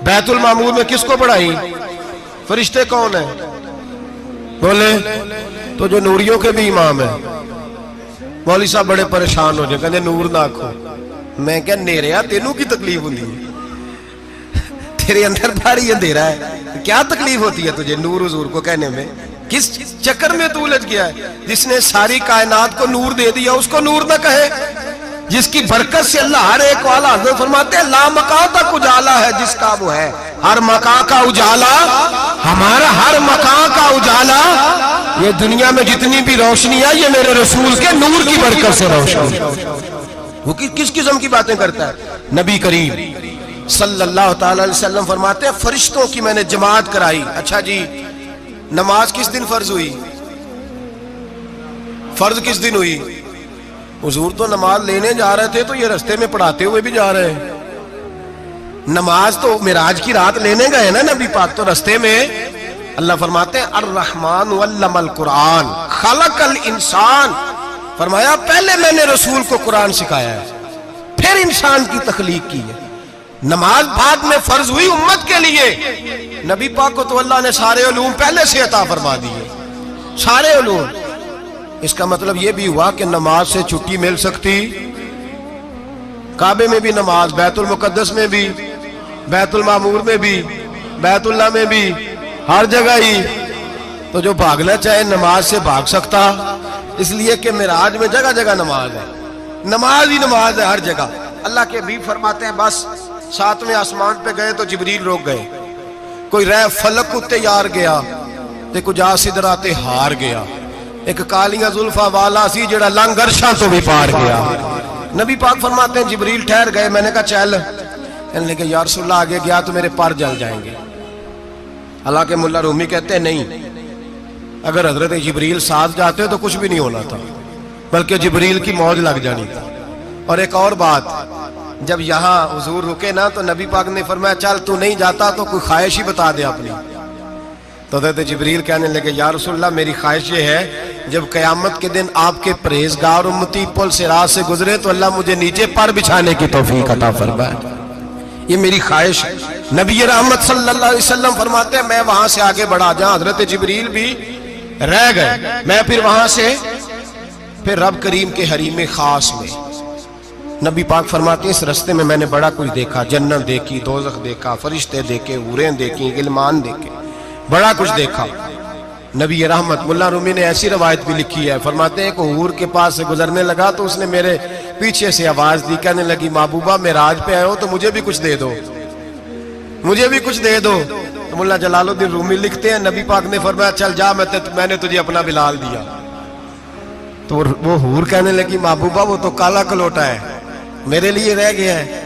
بیت المعمور میں کس کو پڑھائی؟ فرشتے کون ہیں بولے؟ تو جو نوریوں کے بھی امام ہیں۔ مولوی صاحب بڑے پریشان ہو جائے، کہنے نور نہ آکھو۔ میں کہا نیریا تینوں کی تکلیف ہوتی ہے، تیرے اندر بھاری اندھیرا ہے، کیا تکلیف ہوتی ہے تجھے نور حضور کو کہنے میں؟ کس چکر میں تو الجھ گیا ہے؟ جس نے ساری کائنات کو نور دے دیا اس کو نور نہ کہے؟ جس کی برکت سے اللہ ہر ایک والا، حضرت فرماتے ہیں لا مکان تک اجالا ہے جس کا وہ ہے، ہر مکان کا اجالا ہمارا، ہر مکان کا اجالا، یہ دنیا میں جتنی بھی روشنی ہے یہ میرے رسول کے نور کی برکت سے روشنی۔ وہ کس قسم کی باتیں کرتا ہے؟ نبی کریم صلی اللہ تعالی علیہ وسلم فرماتے ہیں فرشتوں کی میں نے جماعت کرائی۔ اچھا جی نماز کس دن فرض ہوئی؟ فرض کس دن ہوئی؟ حضور تو نماز لینے جا رہے تھے تو یہ رستے میں پڑھاتے ہوئے بھی جا رہے ہیں۔ نماز تو معراج کی رات لینے گئے نا نبی پاک، تو رستے میں اللہ فرماتے ہیں الرحمن علم القرآن خلق الانسان، فرمایا پہلے میں نے رسول کو قرآن سکھایا ہے پھر انسان کی تخلیق کی ہے۔ نماز بعد میں فرض ہوئی امت کے لیے، نبی پاک کو تو اللہ نے سارے علوم پہلے سے عطا فرما دیے، سارے علوم۔ اس کا مطلب یہ بھی ہوا کہ نماز سے چھٹی مل سکتی، کعبے میں بھی نماز، بیت المقدس میں بھی، بیت المعمور میں بھی، بیت اللہ میں بھی، ہر جگہ ہی۔ تو جو بھاگنا چاہے نماز سے بھاگ سکتا، اس لیے کہ معراج میں جگہ جگہ نماز ہے، نماز ہی نماز ہے ہر جگہ۔ اللہ کے حبیب فرماتے ہیں بس 7ویں آسمان پہ گئے تو جبریل روک گئے، کوئی رہ فلک کو تیار گیا تے کچھ آسدرہ تے ہار گیا، ایک کالیاں زلفا والا سی جڑا لنگ عرشاں تو بھی پار گیا۔ نبی پاک فرماتے ہیں جبریل ٹھہر گئے، میں نے کہا چل، کہنے لگے یا رسول اللہ آگے گیا تو میرے پر جل جائیں گے۔ حالانکہ ملا رومی کہتے ہیں نہیں، اگر حضرت جبریل ساتھ جاتے تو کچھ بھی نہیں ہونا تھا، بلکہ جبریل کی موج لگ جانی تھی۔ اور ایک اور بات، جب یہاں حضور رکے نا تو نبی پاک نے فرمایا چل تو نہیں جاتا تو کوئی خواہش ہی بتا دے اپنی۔ تو حضرت جبریل کہنے لگے یا رسول اللہ میری خواہش یہ ہے جب قیامت کے دن آپ کے پرہیزگار امتی پل صراط سے گزرے تو اللہ مجھے نیچے پر بچھانے کی توفیق عطا فرمائے، یہ میری خواہش ہے۔ نبی رحمت صلی اللہ علیہ وسلم فرماتے ہیں میں وہاں سے آگے بڑھا جہاں حضرت جبریل بھی رہ گئے، میں پھر وہاں سے پھر رب کریم کے حریم خاص میں۔ نبی پاک فرماتے ہیں اس رستے میں میں نے بڑا کچھ دیکھا، جنت دیکھی، دوزخ دیکھا، فرشتے دیکھے، حوریں دیکھی، غلمان دیکھے، بڑا کچھ دیکھا۔ نبی رحمت ملا رومی نے ایسی روایت بھی لکھی ہے، فرماتے ہیں کہ حور کے پاس سے گزرنے لگا تو اس نے میرے پیچھے سے آواز دی، کہنے لگی محبوبہ معراج پہ آئے ہو تو مجھے بھی کچھ دے دو، مجھے بھی کچھ دے دو۔ تو ملا جلال الدین رومی لکھتے ہیں نبی پاک نے فرمایا چل جا میں نے تجھے اپنا بلال دیا۔ تو وہ حور کہنے لگی محبوبہ وہ تو کالا کلوٹا ہے، میرے لیے رہ گیا ہے۔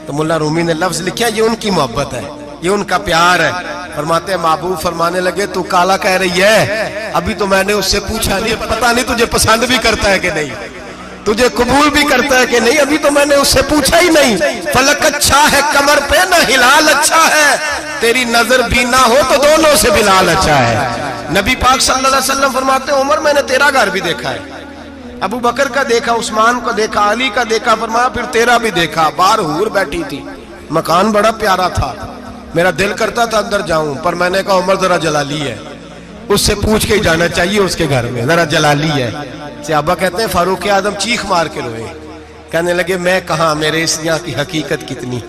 تو ملا رومی نے لفظ لکھا یہ ان کی محبت ہے، یہ ان کا پیار ہے۔ فرماتے ہیں محبوب فرمانے لگے تو کالا کہہ رہی ہے، ابھی تو میں نے اس سے پوچھا نہیں، پتہ نہیں تجھے پسند بھی کرتا ہے کہ نہیں، تجھے قبول بھی کرتا ہے کہ نہیں، ابھی تو میں نے اس سے پوچھا ہی نہیں۔ فلک اچھا ہے کمر پہ نہ ہلال اچھا ہے، تیری نظر بھی نہ ہو تو دونوں سے بلال اچھا ہے۔ نبی پاک صلی اللہ علیہ وسلم فرماتے ہیں عمر میں نے تیرا گھر بھی دیکھا ہے، ابو بکر کا دیکھا، عثمان کا دیکھا، علی کا دیکھا، فرمایا پھر تیرا بھی دیکھا، باہر حور بیٹھی تھی، مکان بڑا پیارا تھا، میرا دل کرتا تھا اندر جاؤں، پر میں نے کہا عمر ذرا جلالی ہے، اس سے پوچھ کے ہی جانا چاہیے اس کے گھر میں، ذرا جلالی ہے۔ صحابہ کہتے ہیں فاروق اعظم چیخ مار کے روئے، کہنے لگے میں کہاں، میرے اس یہاں کی حقیقت کتنی،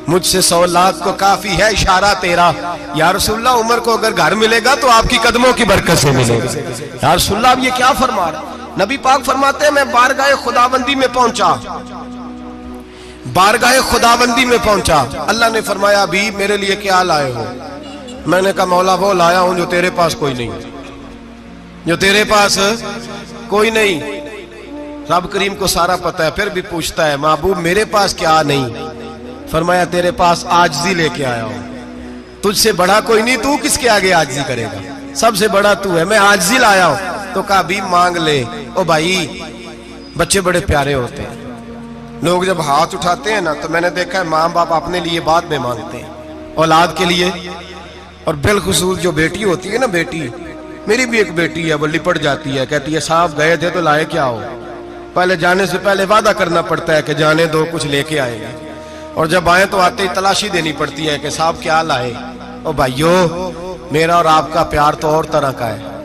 مجھ سے 100 لاکھ کو کافی ہے اشارہ تیرا، یا رسول اللہ عمر کو اگر گھر ملے گا تو آپ کی قدموں کی برکت سے ملے گا۔ یا رسول اللہ اب یہ کیا فرما رہا؟ نبی پاک فرماتے ہیں میں بارگاہ خداوندی میں پہنچا، بارگاہ خداوندی میں پہنچا، اللہ نے فرمایا ابھی میرے لیے کیا لائے ہو؟ میں نے کہا مولا وہ لایا ہوں جو تیرے پاس کوئی نہیں، جو تیرے پاس کوئی نہیں۔ رب کریم کو سارا پتہ ہے، پھر بھی پوچھتا ہے محبوب میرے پاس کیا نہیں؟ فرمایا تیرے پاس عاجزی لے کے آیا ہوں، تجھ سے بڑا کوئی نہیں، تو کس کے آگے عاجزی کرے گا، سب سے بڑا تو ہے، میں عاجزی لایا ہوں۔ تو کہا بھی مانگ لے۔ او بھائی بچے بڑے پیارے ہوتے ہیں، لوگ جب ہاتھ اٹھاتے ہیں نا تو میں نے دیکھا ہے ماں باپ اپنے لیے بعد میں مانگتے ہیں، اولاد کے لیے، اور بالخصوص جو بیٹی ہوتی ہے نا، بیٹی میری بھی ایک بیٹی ہے، وہ لپٹ جاتی ہے، کہتی ہے صاحب گئے تھے تو لائے کیا ہو؟ پہلے جانے سے پہلے وعدہ کرنا پڑتا ہے کہ جانے دو کچھ لے کے آئیں گے، اور جب آئیں تو آتے ہی تلاشی دینی پڑتی ہے کہ صاحب کیا لائے۔ او بھائیو میرا اور آپ کا پیار تو اور طرح کا ہے،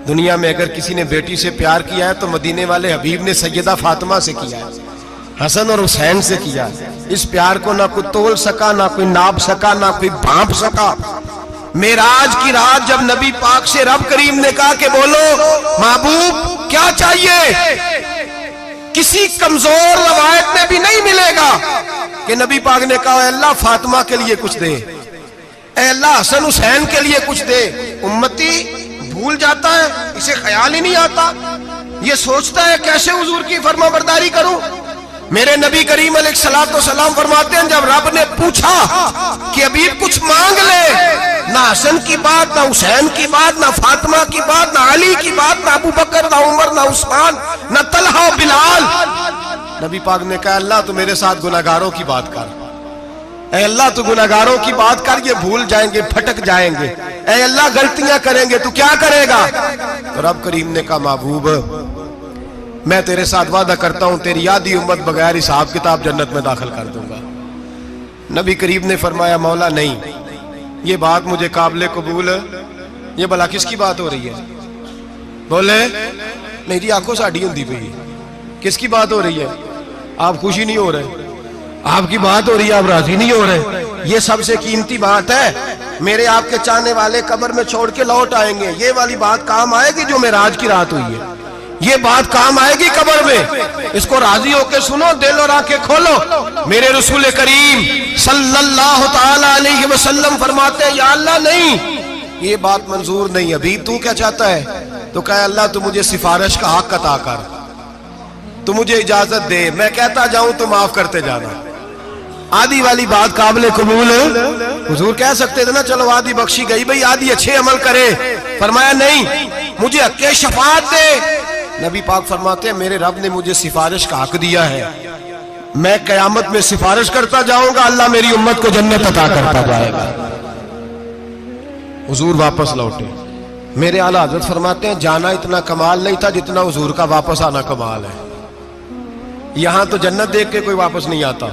دنیا میں اگر کسی نے بیٹی سے پیار کیا ہے تو مدینے والے حبیب نے سیدہ فاطمہ سے کیا ہے، حسن اور حسین سے کیا ہے۔ اس پیار کو نہ کوئی تول سکا، نہ کوئی ناپ سکا، نہ کوئی بھانپ سکا۔ معراج کی رات جب نبی پاک سے رب کریم نے کہا کہ بولو محبوب کیا چاہیے، کسی کمزور روایت میں بھی نہیں ملے گا کہ نبی پاک نے کہا اے اللہ فاطمہ کے لیے کچھ دے، اے اللہ حسن حسین کے لیے کچھ دے۔ امتی بھول جاتا ہے، اسے خیال ہی نہیں آتا، یہ سوچتا ہے کیسے حضور کی فرما برداری کروں۔ میرے نبی کریم علیہ السلام فرماتے ہیں جب رب نے پوچھا کہ ابھی کچھ مانگ لے، نہ حسن کی بات، نہ حسین کی بات، نہ فاطمہ کی بات، نہ علی کی بات، نہ ابو بکر، نہ عمر، نہ عثمان، نہ طلحہ بلال، نبی پاک نے کہا اللہ تو میرے ساتھ گناہگاروں کی بات کر، اے اللہ تو گناہگاروں کی بات کر، یہ بھول جائیں گے، پھٹک جائیں گے، اے اللہ غلطیاں کریں گے تو کیا کرے گا؟ تو رب کریم نے کہا محبوب میں تیرے ساتھ وعدہ کرتا ہوں تیری آدھی امت بغیر حساب کتاب جنت میں داخل کر دوں گا۔ نبی کریم نے فرمایا مولا نہیں، یہ بات مجھے قابل قبول ہے، یہ بھلا کس کی بات ہو رہی ہے؟ بولے میری آنکھوں ساڑھی ہوندی پئی، کس کی بات ہو رہی ہے؟ آپ خوشی نہیں ہو رہے، آپ کی بات ہو رہی ہے، آپ راضی نہیں ہو رہے، یہ سب سے قیمتی بات ہے۔ میرے آپ کے چاہنے والے قبر میں چھوڑ کے لوٹ آئیں گے، یہ والی بات کام آئے گی جو معراج کی رات ہوئی ہے، یہ بات کام آئے گی قبر میں، اس کو راضی ہو کے سنو، دل اور آنکھیں کھولو۔ میرے رسول کریم صلی اللہ تعالی علیہ وسلم فرماتے ہیں یا اللہ نہیں، یہ بات منظور نہیں، ابھی تو کیا چاہتا ہے؟ تو کہا اللہ تو مجھے سفارش کا حق عطا کر، تو مجھے اجازت دے، میں کہتا جاؤں تو معاف کرتے جانا۔ آدھی والی بات قابل قبول ہے، حضور کہہ سکتے تھے نا چلو آدھی بخشی گئی بھئی آدھی اچھے عمل کرے، فرمایا نہیں مجھے حق شفاعت دے۔ نبی پاک فرماتے ہیں میرے رب نے مجھے سفارش کا حق دیا ہے، میں قیامت میں سفارش کرتا جاؤں گا، اللہ میری امت کو جنت عطا کرتا جائے گا۔ حضور واپس لوٹے، میرے اعلیٰ حضرت فرماتے ہیں جانا اتنا کمال نہیں تھا جتنا حضور کا واپس آنا کمال ہے۔ یہاں تو جنت دیکھ کے کوئی واپس نہیں آتا،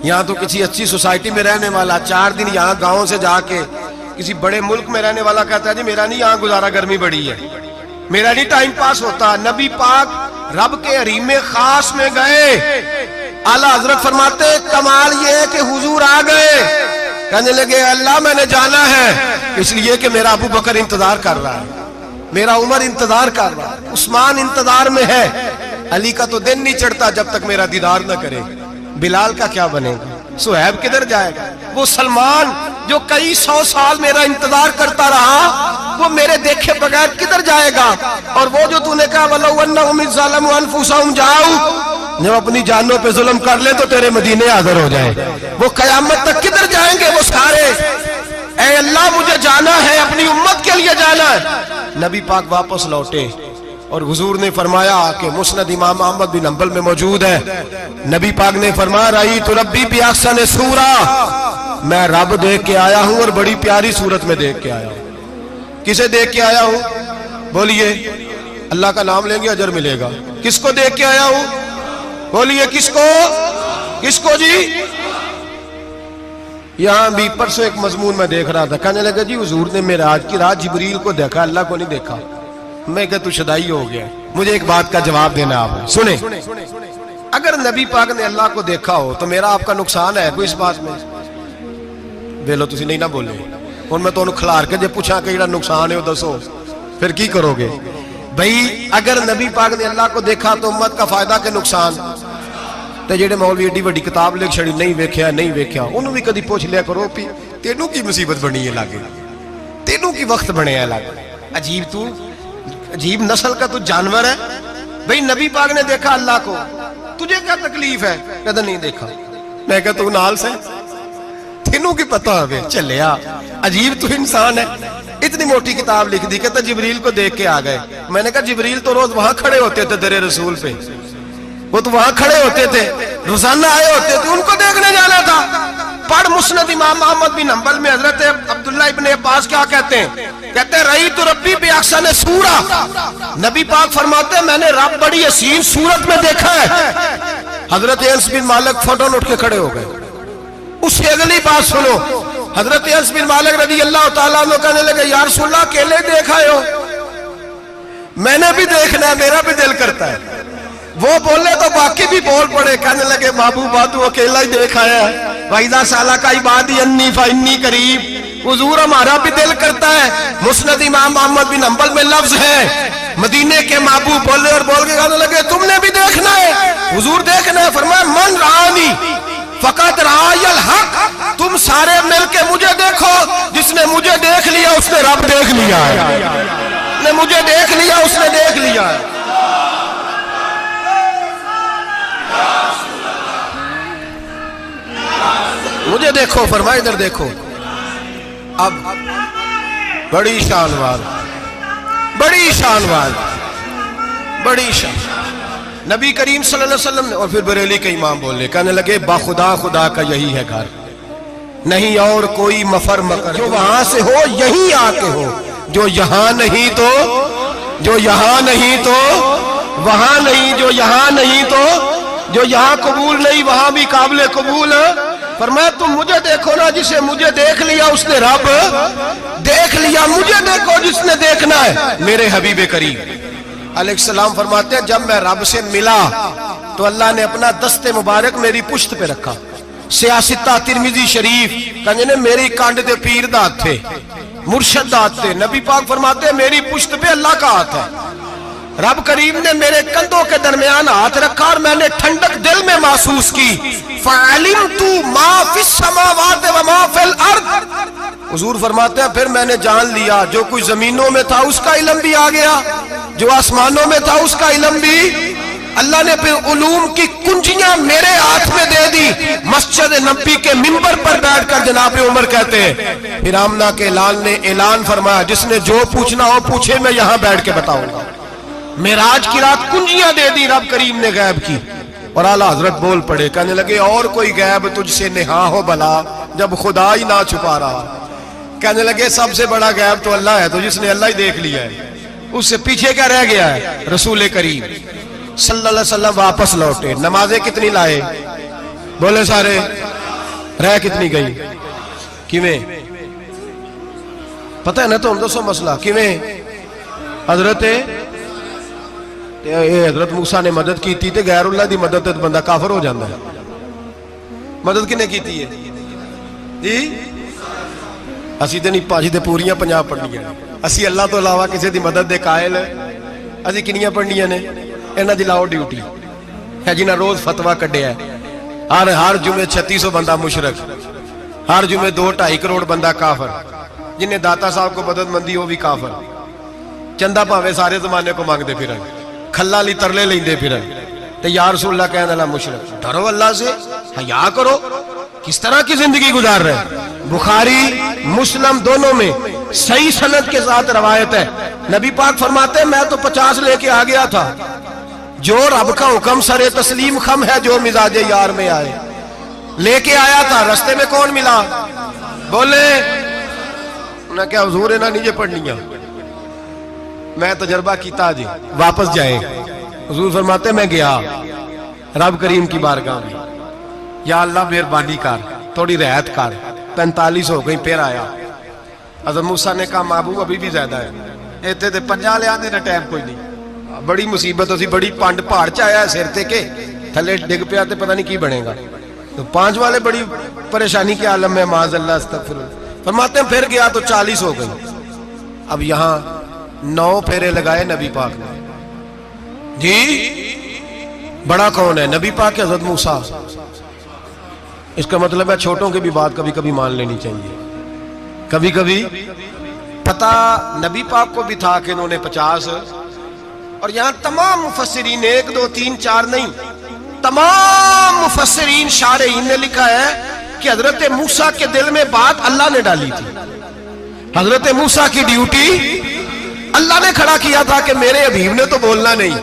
یہاں تو کسی اچھی سوسائٹی میں رہنے والا 4 دن یہاں گاؤں سے جا کے کسی بڑے ملک میں رہنے والا کہتا ہے جی میرا نہیں یہاں گزارا، گرمی بڑی ہے، میرا نہیں ٹائم پاس ہوتا۔ نبی پاک رب کے حریم خاص میں گئے، اعلیٰ حضرت فرماتے کمال یہ ہے کہ حضور آ گئے، کہنے لگے اللہ میں نے جانا ہے، اس لیے کہ میرا ابو بکر انتظار کر رہا ہے، میرا عمر انتظار کر رہا ہے، عثمان انتظار میں ہے، علی کا تو دن نہیں چڑھتا جب تک میرا دیدار نہ کرے، بلال کا کیا بنے گا، صہیب کدھر جائے گا، وہ سلمان جو کئی 100 سال میرا انتظار کرتا رہا وہ میرے دیکھے بغیر کدھر جائے گا، اور وہ جو تو نے کہا وَلَوْ أَنَّهُمْ إِذْ ظَلَمُوا أَنفُسَهُمْ جَاءُوا، جب اپنی جانوں پہ ظلم کر لے تو تیرے مدینے حاضر ہو جائے، وہ قیامت تک کدھر جائیں گے وہ سارے؟ اے اللہ مجھے جانا ہے، اپنی امت کے لیے جانا ہے۔ نبی پاک واپس لوٹے اور حضور نے فرمایا کہ مسند امام احمد بن حنبل میں موجود ہے، نبی پاک نے فرمایا رأیت ربی بأحسن صورہ، میں رب دیکھ کے آیا ہوں اور بڑی پیاری صورت میں دیکھ کے آیا ہوں۔ کسے دیکھ کے آیا ہوں؟ بولیے اللہ کا نام لیں گے اجر ملے گا. کس کو دیکھ کے آیا ہوں؟ بولیے کس کو؟ کس کو جی؟ یہاں بھی پرسوں ایک مضمون میں دیکھ رہا تھا, کہنے لگا جی حضور نے معراج کی رات جبریل کو دیکھا, اللہ کو نہیں دیکھا. میں کہا تو شدائی ہو گیا. مجھے ایک بات کا جواب دینا آپ سنیں. اگر نبی پاک نے اللہ کو دیکھا ہو تو میرا آپ کا نقصان ہے کوئی اس بات میں؟ ویلو تسی نہیں نہ بولے ہوں میں تو کھلار کے جے پوچھا کہ جڑا نقصان ہے وہ دسو, پھر کی کرو گے بھئی؟ اگر نبی پاک نے اللہ کو دیکھا تو امت کا فائدہ کہ نقصان؟ تے جڑے مولوی ایڈی وڈی کتاب لکھ چھڑی نہیں ویکھیا نہیں ویکھیا, انہوں بھی کدی پوچھ لیا کرو پی تینوں کی مصیبت بنی ہے لاگے, تینوں کی وقت بنے ہے لاگے. عجیب تو عجیب نسل کا تو جانور ہے بھئی. نبی پاک نے دیکھا اللہ کو, تجھے کیا تکلیف ہے؟ کہتا نہیں دیکھا. میں کہا تو نال سے تینوں کی پتہ ہوئے چلیا. عجیب تو انسان ہے. اتنی موٹی کتاب لکھ دی, کہتا جبریل کو دیکھ کے آ گئے. میں نے کہا جبریل تو روز وہاں کھڑے ہوتے تھے در رسول پہ, وہ تو وہاں کھڑے ہوتے تھے, روزانہ آئے ہوتے تھے, ان کو دیکھنے جانا تھا. پڑھ مسند امام احمد بن حنبل میں حضرت عبداللہ ابن عباس کیا کہتے ہیں؟ کہتے ہیں رئی تو ربی بے احسن سورہ. نبی پاک فرماتے ہیں میں نے رب بڑی حسین صورت میں دیکھا ہے. حضرت انس بن مالک فوٹون اٹھ کے کھڑے ہو گئے. اس سے اگلی بات سنو, حضرت انس بن مالک رضی اللہ تعالیٰ عنہ کہنے لگے یا رسول اللہ اکیلے دیکھا ہو؟ میں نے بھی دیکھنا ہے, میرا بھی دل کرتا ہے. وہ بولے تو باقی بھی بول پڑے, کہنے لگے بابو باتو اکیلا ہی دیکھا ہے. وَإِذَا سَأَلَكَ عِبَادِي عَنِّي فَإِنِّي قَرِيبٌ. حضور ہمارا بھی دل کرتا ہے. مسند امام احمد بن حنبل میں لفظ ہے مدینے کے محبوب بولے اور بول کے کہنے لگے تم نے بھی دیکھنا ہے. حضور دیکھنا ہے. فرمایا من رآنی فقط رآی الحق. تم سارے مل کے مجھے دیکھو, جس نے مجھے دیکھ لیا اس نے رب دیکھ لیا ہے. جس نے مجھے دیکھ لیا اس نے دیکھ لیا ہے. مجھے دیکھو, فرمائے ادھر دیکھو. اب بڑی شان وار, بڑی شان وار, بڑی شان. نبی کریم صلی اللہ علیہ وسلم نے, اور پھر بریلی کے امام بولے, کہنے لگے با خدا خدا کا یہی ہے گھر, نہیں اور کوئی مفر مکر. جو وہاں سے ہو یہیں آ کے ہو, جو یہاں نہیں تو, جو یہاں نہیں تو وہاں نہیں, جو یہاں نہیں تو, جو یہاں قبول نہیں وہاں بھی قابل قبول ہے. فرمایا تم مجھے دیکھو نا, جسے مجھے دیکھ لیا اس نے رب دیکھ لیا. مجھے دیکھو جس نے دیکھنا ہے. میرے حبیب کریم علیہ السلام فرماتے ہیں جب میں رب سے ملا تو اللہ نے اپنا دست مبارک میری پشت پہ رکھا. سیاستہ ترمذی شریف کہنے نے میری کانڈ دے پیر دات تھے, مرشد دات تھے. نبی پاک فرماتے ہیں میری پشت پہ اللہ کا ہاتھ ہے. رب کریم نے میرے کندھوں کے درمیان ہاتھ رکھا اور میں نے ٹھنڈک دل میں محسوس کی. فَعَلِمْتُ مَا فِي السَّمَاوَاتِ وَمَا فِي الْأَرْضِ. حضور فرماتے ہیں پھر میں نے جان لیا جو کچھ زمینوں میں تھا اس کا علم بھی آ گیا, جو آسمانوں میں تھا اس کا علم بھی. اللہ نے پھر علوم کی کنجیاں میرے ہاتھ میں دے دی. مسجد نبی کے منبر پر بیٹھ کر جناب عمر کہتے ہیں پھر آمنہ کے لال نے اعلان فرمایا جس نے جو پوچھنا ہو پوچھے, میں یہاں بیٹھ کے بتاؤں گا. معراج کی رات کنجیاں دے دی رب کریم نے غیب کی. اور اعلیٰ حضرت بول پڑے, کہنے لگے اور کوئی غیب تجھ سے نہا ہو بھلا جب خدا ہی نہ چھپا رہا. کہنے لگے سب سے بڑا غیب تو اللہ ہے, تو جس نے اللہ ہی دیکھ لیا ہے اس سے پیچھے کیا رہ گیا ہے. رسول کریم صلی اللہ علیہ وسلم واپس لوٹے. نمازیں کتنی لائے؟ بولے سارے. رہ کتنی گئی؟ کیویں پتہ ہے نا تو ہم دوسو مسئلہ کیویں. حضرت موسیٰ نے مدد کی تھی تے غیر اللہ دی مدد تے بندہ کافر ہو جاندہ ہے. مدد کنے کی تھی ہے جی؟ اسی تے نہیں پاجی تے پوریاں 50 پڑھنیاں. اسی اللہ تو علاوہ کسی دی مدد دے قائل اسی کنیاں پڑھنیاں نے. انہاں دی لاؤ ڈیوٹی ہے جنہاں روز فتوہ کڈیا ہے. ہر جمعے 3600 بندہ مشرک, ہر جمعے 2-2.5 کروڑ بندہ کافر. جنہیں داتا صاحب کو مدد مندی ہو بھی کافر. چندہ پاوے سارے زمانے کو مانگ دے پھر, کھلا لی ترلے لیں دے پھر. تے یا رسول اللہ کہنے اللہ مشرک. ڈرو اللہ سے, حیا کرو. کس طرح کی زندگی گزار رہے. بخاری مسلم دونوں میں صحیح سند کے ساتھ روایت ہے. نبی پاک فرماتے ہیں میں تو 50 لے کے آ گیا تھا. جو رب کا حکم سر تسلیم خم ہے جو مزاج یار میں آئے. لے کے آیا تھا, رستے میں کون ملا؟ بولے انہیں کیا حضور انہیں نیچے پڑھنیاں میں تجربہ کیتا جی واپس جائے. حضور فرماتے میں گیا رب کریم کی بارگاہ میں, یا اللہ مہربانی کر, تھوڑی رعایت کر. 45 ہو گئی, پھر آیا. حضرت موسیٰ نے کہا محبوب ابھی بھی زیادہ ہے. اتنے تے 50 لے آنے ٹائم کوئی نہیں. بڑی مصیبت ہوتی, بڑی پانڈ پہاڑ چایا سر تے کے تھلے ڈگ پیا تے پتہ نہیں کی بنے گا. تو 5 والے بڑی پریشانی کے عالم میں, معاذ اللہ استغفر اللہ. فرماتے ہیں پھر گیا تو 40 ہو گئی. اب یہاں 9 پھیرے لگائے نبی پاک نے. جی بڑا کون ہے؟ نبی پاک کے حضرت موسیٰ. اس کا مطلب ہے چھوٹوں کی بھی بات کبھی کبھی مان لینی چاہیے. کبھی کبھی پتہ نبی پاک کو بھی تھا کہ انہوں نے 50, اور یہاں تمام مفسرین 1 2 3 4 نہیں, تمام مفسرین شارحین نے لکھا ہے کہ حضرت موسیٰ کے دل میں بات اللہ نے ڈالی تھی. حضرت موسیٰ کی ڈیوٹی اللہ نے کھڑا کیا تھا کہ میرے حبیب نے تو بولنا نہیں,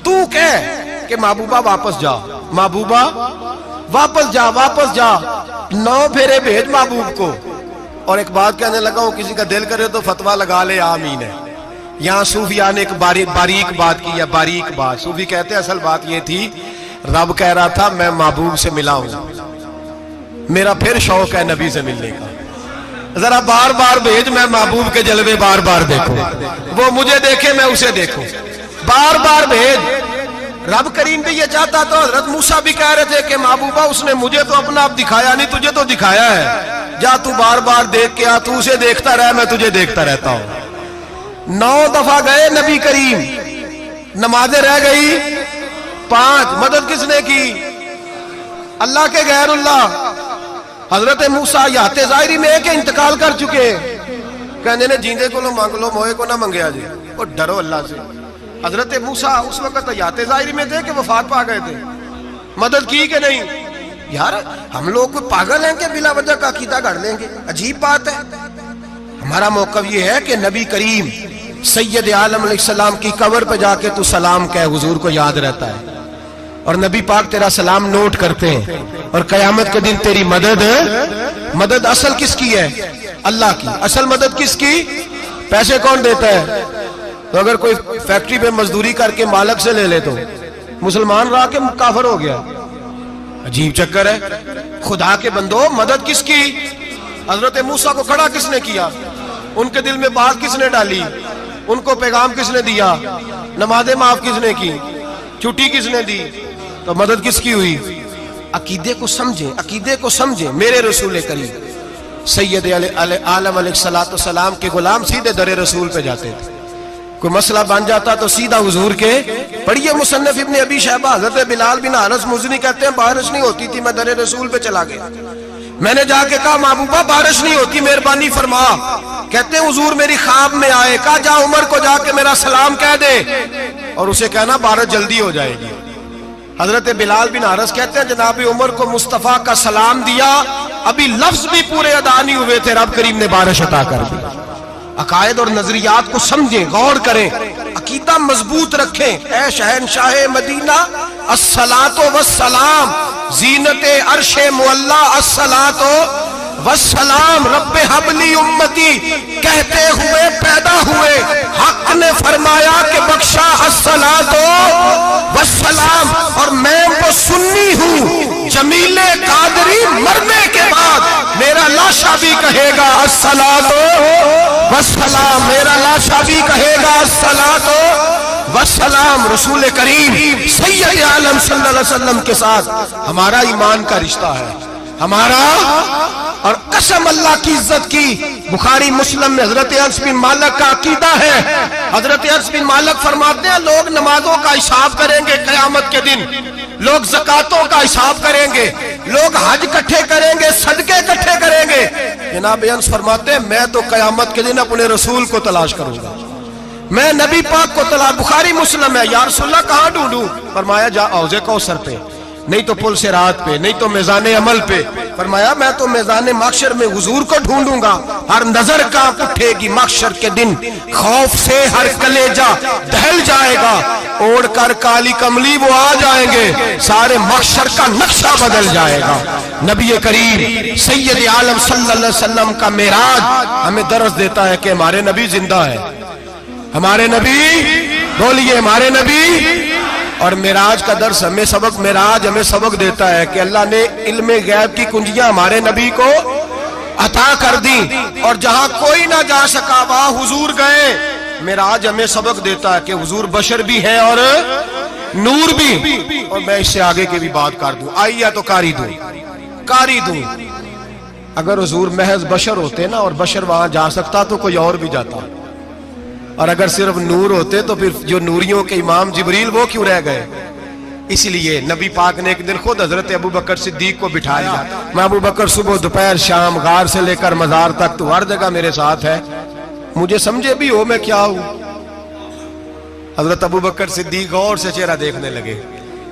تو کہہ کہ محبوبہ واپس جا, محبوبہ واپس جا, واپس جا. 9 پھیرے بھیج محبوب کو. اور ایک بات کہنے لگا ہوں, کسی کا دل کرے تو فتویٰ لگا لے, آمین ہے. یہاں صوفیاء نے ایک باریک بات کی ہے, باریک بات. صوفی کہتے ہیں اصل بات یہ تھی, رب کہہ رہا تھا میں محبوب سے ملا ہوں, میرا پھر شوق ہے نبی سے ملنے کا, ذرا بار بار بھیج, میں محبوب کے جلوے بار بار دیکھوں, وہ مجھے دیکھے میں اسے دیکھوں, بار بار بھیج. رب کریم بھی یہ چاہتا تو حضرت موسیٰ بھی کہہ رہے تھے کہ محبوبہ اس نے مجھے تو اپنا آپ دکھایا نہیں, تجھے تو دکھایا ہے, جا تو بار بار دیکھ کے آ, تو اسے دیکھتا رہ, میں تجھے دیکھتا رہتا ہوں. 9 دفعہ گئے نبی کریم, نمازیں رہ گئی 5. مدد کس نے کی؟ اللہ کے غیر اللہ. حضرت موسیٰ یات ظاہری میں کہ انتقال کر چکے, کہنے نے جیندے کو لو مانگ لو, موئے کو نہ منگیا جی, اور ڈرو اللہ سے. حضرت موسیٰ اس وقت یات ظاہری میں تھے کہ وفات پا گئے تھے, مدد کی کہ نہیں؟ یار ہم لوگ کوئی پاگل ہیں کہ بلا وجہ کا عقیدہ گھڑ لیں گے؟ عجیب بات ہے. ہمارا موقف یہ ہے کہ نبی کریم سید عالم علیہ السلام کی قبر پہ جا کے تو سلام کہہ, حضور کو یاد رہتا ہے, اور نبی پاک تیرا سلام نوٹ کرتے ہیں, اور قیامت کے دن تیری مدد اصل کس کی ہے؟ اللہ کی. اصل مدد کس کی؟ پیسے کون دیتا ہے؟ تو اگر کوئی فیکٹری پہ مزدوری کر کے مالک سے لے لے تو مسلمان رہا کے کافر ہو گیا. عجیب چکر ہے. خدا کے بندو, مدد کس کی؟ حضرت موسیٰ کو کھڑا کس نے کیا؟ ان کے دل میں بات کس نے ڈالی؟ ان کو پیغام کس نے دیا؟ نمازیں معاف کس نے کی؟ چھٹی کس نے دی؟ تو مدد کس کی ہوئی؟ عقیدے کو سمجھیں, عقیدے کو سمجھیں. میرے رسول کریم سید عالم علیہ السلام کے غلام سیدھے در رسول پہ جاتے تھے. کوئی مسئلہ بن جاتا تو سیدھا حضور کے. پڑھیے مصنف ابن ابی شیبہ, حضرت بلال بن حارث مزنی کہتے ہیں بارش نہیں ہوتی تھی, میں در رسول پہ چلا گیا, میں نے جا کے کہا محبوبہ بارش نہیں ہوتی, مہربانی فرما. کہتے ہیں حضور میری خواب میں آئے, کہا جا عمر کو جا کے میرا سلام کہہ دے, اور اسے کہنا بارش جلدی ہو جائے گی. حضرت بلال بن حارث کہتے ہیں جناب عمر کو مصطفیٰ کا سلام دیا, ابھی لفظ بھی پورے ادا نہیں ہوئے تھے, رب کریم نے بارش عطا کر دی. عقائد اور نظریات کو سمجھیں, غور کریں, عقیدہ مضبوط رکھیں. اے شہنشاہ مدینہ الصلاۃ والسلام, زینت عرش معلا الصلاۃ والسلام, رب حبلی امتی کہتے ہوئے پیدا ہوئے, حق نے فرمایا کہ بخشا الصلاۃ والسلام. اور میں وہ سنی ہوں, جمیل قادری مرنے کے بعد میرا لاشا بھی کہے گا الصلاۃ والسلام, میرا لاشا بھی کہے گا الصلاۃ والسلام. رسول کریم سید عالم صلی اللہ علیہ وسلم کے ساتھ ہمارا ایمان کا رشتہ ہے, ہمارا. اور قسم اللہ کی عزت کی, بخاری مسلم میں حضرت انس بن مالک کا عقیدہ ہے. حضرت انس بن مالک فرماتے ہیں لوگ نمازوں کا حساب کریں گے قیامت کے دن, لوگ زکاتوں کا حساب کریں گے, لوگ حج اکٹھے کریں گے, صدقے اکٹھے کریں گے. جناب انس فرماتے ہیں میں تو قیامت کے دن اپنے رسول کو تلاش کروں گا, میں نبی پاک کو تلاش. بخاری مسلم ہے. یا رسول اللہ کہاں ڈھونڈوں؟ فرمایا جا حوض کوثر پہ, نہیں تو پل صراط پہ, نہیں تو میزان عمل پہ. فرمایا میں تو میزان محشر میں حضور کو ڈھونڈوں گا. ہر نظر کانپ اٹھے گی محشر کے دن, خوف سے ہر کلیجہ دہل جائے گا, اوڑھ کر کالی کملی وہ آ جائیں گے, سارے محشر کا نقشہ بدل جائے گا. نبی کریم سید عالم صلی اللہ علیہ وسلم کا معراج ہمیں درس دیتا ہے کہ ہمارے نبی زندہ ہے. ہمارے نبی بولیے ہمارے نبی. اور معراج کا درس ہمیں سبق، معراج ہمیں سبق دیتا ہے کہ اللہ نے علم غیب کی کنجیاں ہمارے نبی کو عطا کر دی، اور جہاں کوئی نہ جا سکا وہاں حضور گئے. معراج ہمیں سبق دیتا ہے کہ حضور بشر بھی ہے اور نور بھی. اور میں اس سے آگے کی بھی بات کر دوں، آئیے تو کاری دوں. اگر حضور محض بشر ہوتے نا اور بشر وہاں جا سکتا تو کوئی اور بھی جاتا، اور اگر صرف نور ہوتے تو پھر جو نوریوں کے امام جبریل وہ کیوں رہ گئے؟ اس لیے نبی پاک نے ایک دن خود حضرت ابو بکر صدیق کو بٹھایا. میں ابو بکر صبح دوپہر شام غار سے لے کر مزار تک تو ہر جگہ میرے ساتھ ہے، مجھے سمجھے بھی ہو میں کیا ہوں. حضرت ابو بکر صدیق غور سے چہرہ دیکھنے لگے،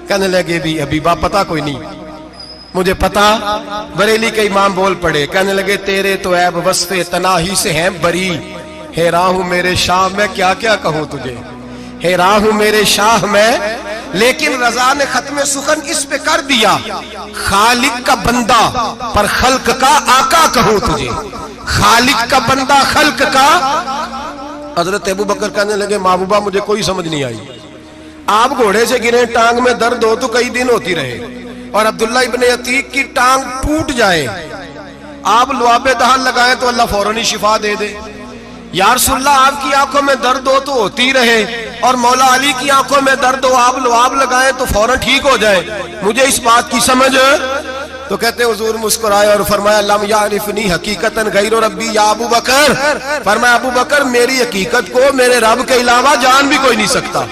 کہنے لگے بھی حبیبہ پتہ کوئی نہیں، مجھے پتا. بریلی کے امام بول پڑے، کہنے لگے تیرے تو عیب وصف تناہی سے ہیں بری، حیران ہوں میرے شاہ میں کیا کیا کہوں تجھے، حیران ہوں میرے شاہ میں. لیکن رضا نے ختم سخن اس پہ کر دیا، خالق کا بندہ پر خلق کا آقا کہوں تجھے، خالق کا بندہ خلق کا. حضرت ابو بکر کہنے لگے محبوبہ مجھے کوئی سمجھ نہیں آئی، آپ گھوڑے سے گرے ٹانگ میں درد ہو تو کئی دن ہوتی رہے، اور عبداللہ ابن عتیق کی ٹانگ ٹوٹ جائے، آپ لعاب دہن لگائیں تو اللہ فوراً ہی شفا دے دے. یا رسول اللہ آپ کی آنکھوں میں درد ہو تو ہوتی رہے، اور مولا علی کی آنکھوں میں درد ہو آپ لعاب لگائیں تو فوراً ٹھیک ہو جائے، مجھے اس بات کی سمجھ. تو کہتے حضور مسکرائے اور فرمایا لم یعرفنی حقیقتاً غیر ربی یا ابو بکر. فرمایا ابو بکر میری حقیقت کو میرے رب کے علاوہ جان بھی کوئی نہیں سکتا،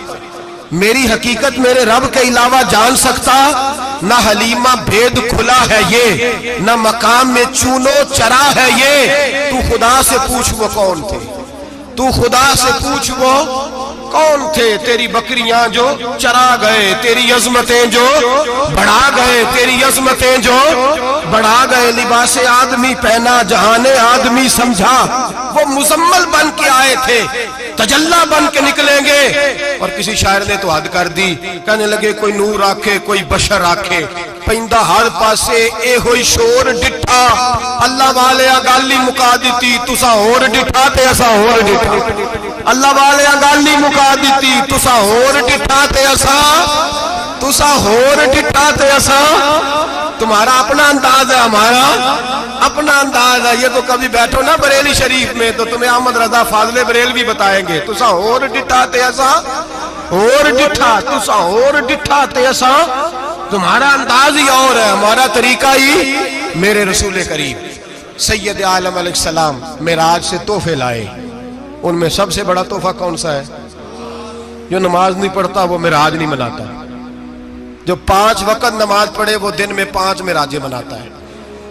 میری حقیقت میرے رب کے علاوہ جان سکتا. نہ حلیمہ بھید کھلا ہے یہ، نہ مقام میں چونو چرا ہے یہ. تو خدا سے پوچھ وہ کون تھے، تو خدا سے پوچھ وہ کون تھے. تیری بکریاں جو چرا گئے، تیری عظمتیں جو بڑھا گئے، تیری عظمتیں جو بڑھا گئے. لباس آدمی پہنا جہان آدمی سمجھا، وہ مزمل بن کے آئے تھے تجلا بن کے نکلیں گے. اور کسی شاعر نے تو حد کر دی، کہنے لگے کوئی نور آکھے کوئی بشر آکھے، پیندہ ہر پاسے اے ہوئی شور ڈٹھا. اللہ والے گالی مکا دیتی تسا ہور ڈٹھا تے اسا ہور ڈٹھا. اللہ والے گالی مکا دیتی تسا ہور ڈٹھا تے اسا، تسا ہور ڈٹھا تے اسا. تمہارا اپنا انداز ہے، ہمارا اپنا انداز ہے. یہ تو کبھی بیٹھو نا بریلی شریف میں تو تمہیں احمد رضا فاضل بریل بھی بتائیں گے، تسا ہور ڈٹھا تے اسا ہور ڈٹھا، تسا ہور ڈٹھا تے اسا. تمہارا انداز ہی اور ہے، ہمارا طریقہ ہی. میرے رسول کریم سید عالم علیہ السلام معراج سے تحفے لائے، ان میں سب سے بڑا تحفہ کون سا ہے؟ جو نماز نہیں پڑھتا وہ معراج نہیں مناتا، جو 5 وقت نماز پڑھے وہ دن میں 5 معراجیں مناتا ہے.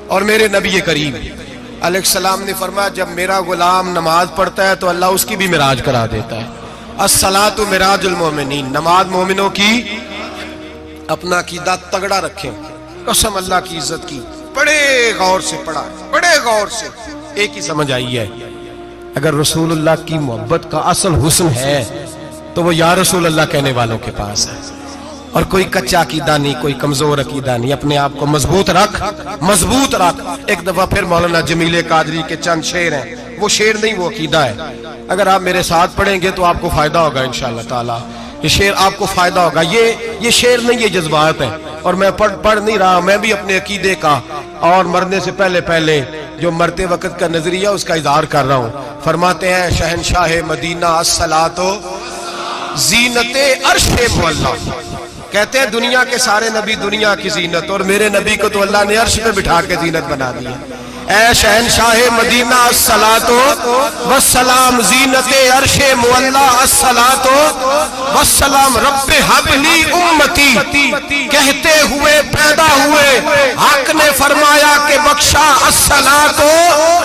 اور میرے نبی کریم علیہ السلام نے فرمایا جب میرا غلام نماز پڑھتا ہے تو اللہ اس کی بھی معراج کرا دیتا ہے. الصلاۃ معراج المومنین، نماز مومنوں کی. اپنا عقیدہ تگڑا رکھیں، قسم اللہ کی عزت کی. بڑے غور سے پڑھا، بڑے غور سے. ایک ہی سمجھ آئی ہے، اگر رسول اللہ کی محبت کا اصل حسن ہے تو وہ یا رسول اللہ کہنے والوں کے پاس ہے. اور کوئی کچا عقیدہ نہیں، کوئی کمزور عقیدہ نہیں. اپنے آپ کو مضبوط رکھ، مضبوط رکھ. ایک دفعہ پھر مولانا جمیل قادری کے چند شعر ہیں، وہ شعر نہیں وہ عقیدہ ہے. اگر آپ میرے ساتھ پڑھیں گے تو آپ کو فائدہ ہوگا انشاءاللہ تعالی. یہ شعر آپ کو فائدہ ہوگا. یہ شعر نہیں، یہ جذبات ہیں. اور میں پڑھ نہیں رہا، میں بھی اپنے عقیدے کا اور مرنے سے پہلے جو مرتے وقت کا نظریہ اس کا اظہار کر رہا ہوں. فرماتے ہیں شہنشاہ مدینہ الصلاۃ زینت عرش معلا. کہتے ہیں دنیا کے سارے نبی دنیا کی زینت، اور میرے نبی کو تو اللہ نے عرش پہ بٹھا کے زینت بنا دیا. اے شہنشاہ مدینہ الصلاۃ والسلام زینت عرش معلا الصلاۃ والسلام رب حب لی امتی. کہتے ہوئے پیدا ہوئے حق نے فرمایا کہ بخشا الصلاۃ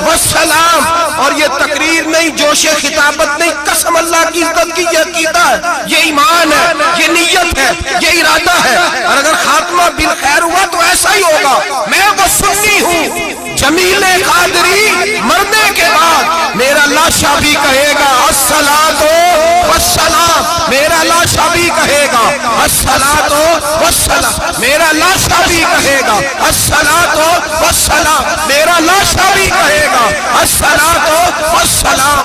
والسلام. اور یہ تقریر نہیں، جوش خطابت نہیں، قسم اللہ کی عزت کی. یہ عقیدہ ہے، یہ ایمان ہے، یہ نیت ہے، یہ ارادہ ہے. اور اگر خاتمہ بالخیر ہوا تو ایسا ہی ہوگا. میں وہ سنی ہوں. جمیل قادری مرنے کے بعد میرا لاشا بھی کہے گا الصلاۃ والسلام، میرا لاشا بھی کہے گا الصلاۃ والسلام، میرا لاشا بھی کہے گا الصلاۃ والسلام، میرا لاشا بھی کہے گا الصلاۃ والسلام.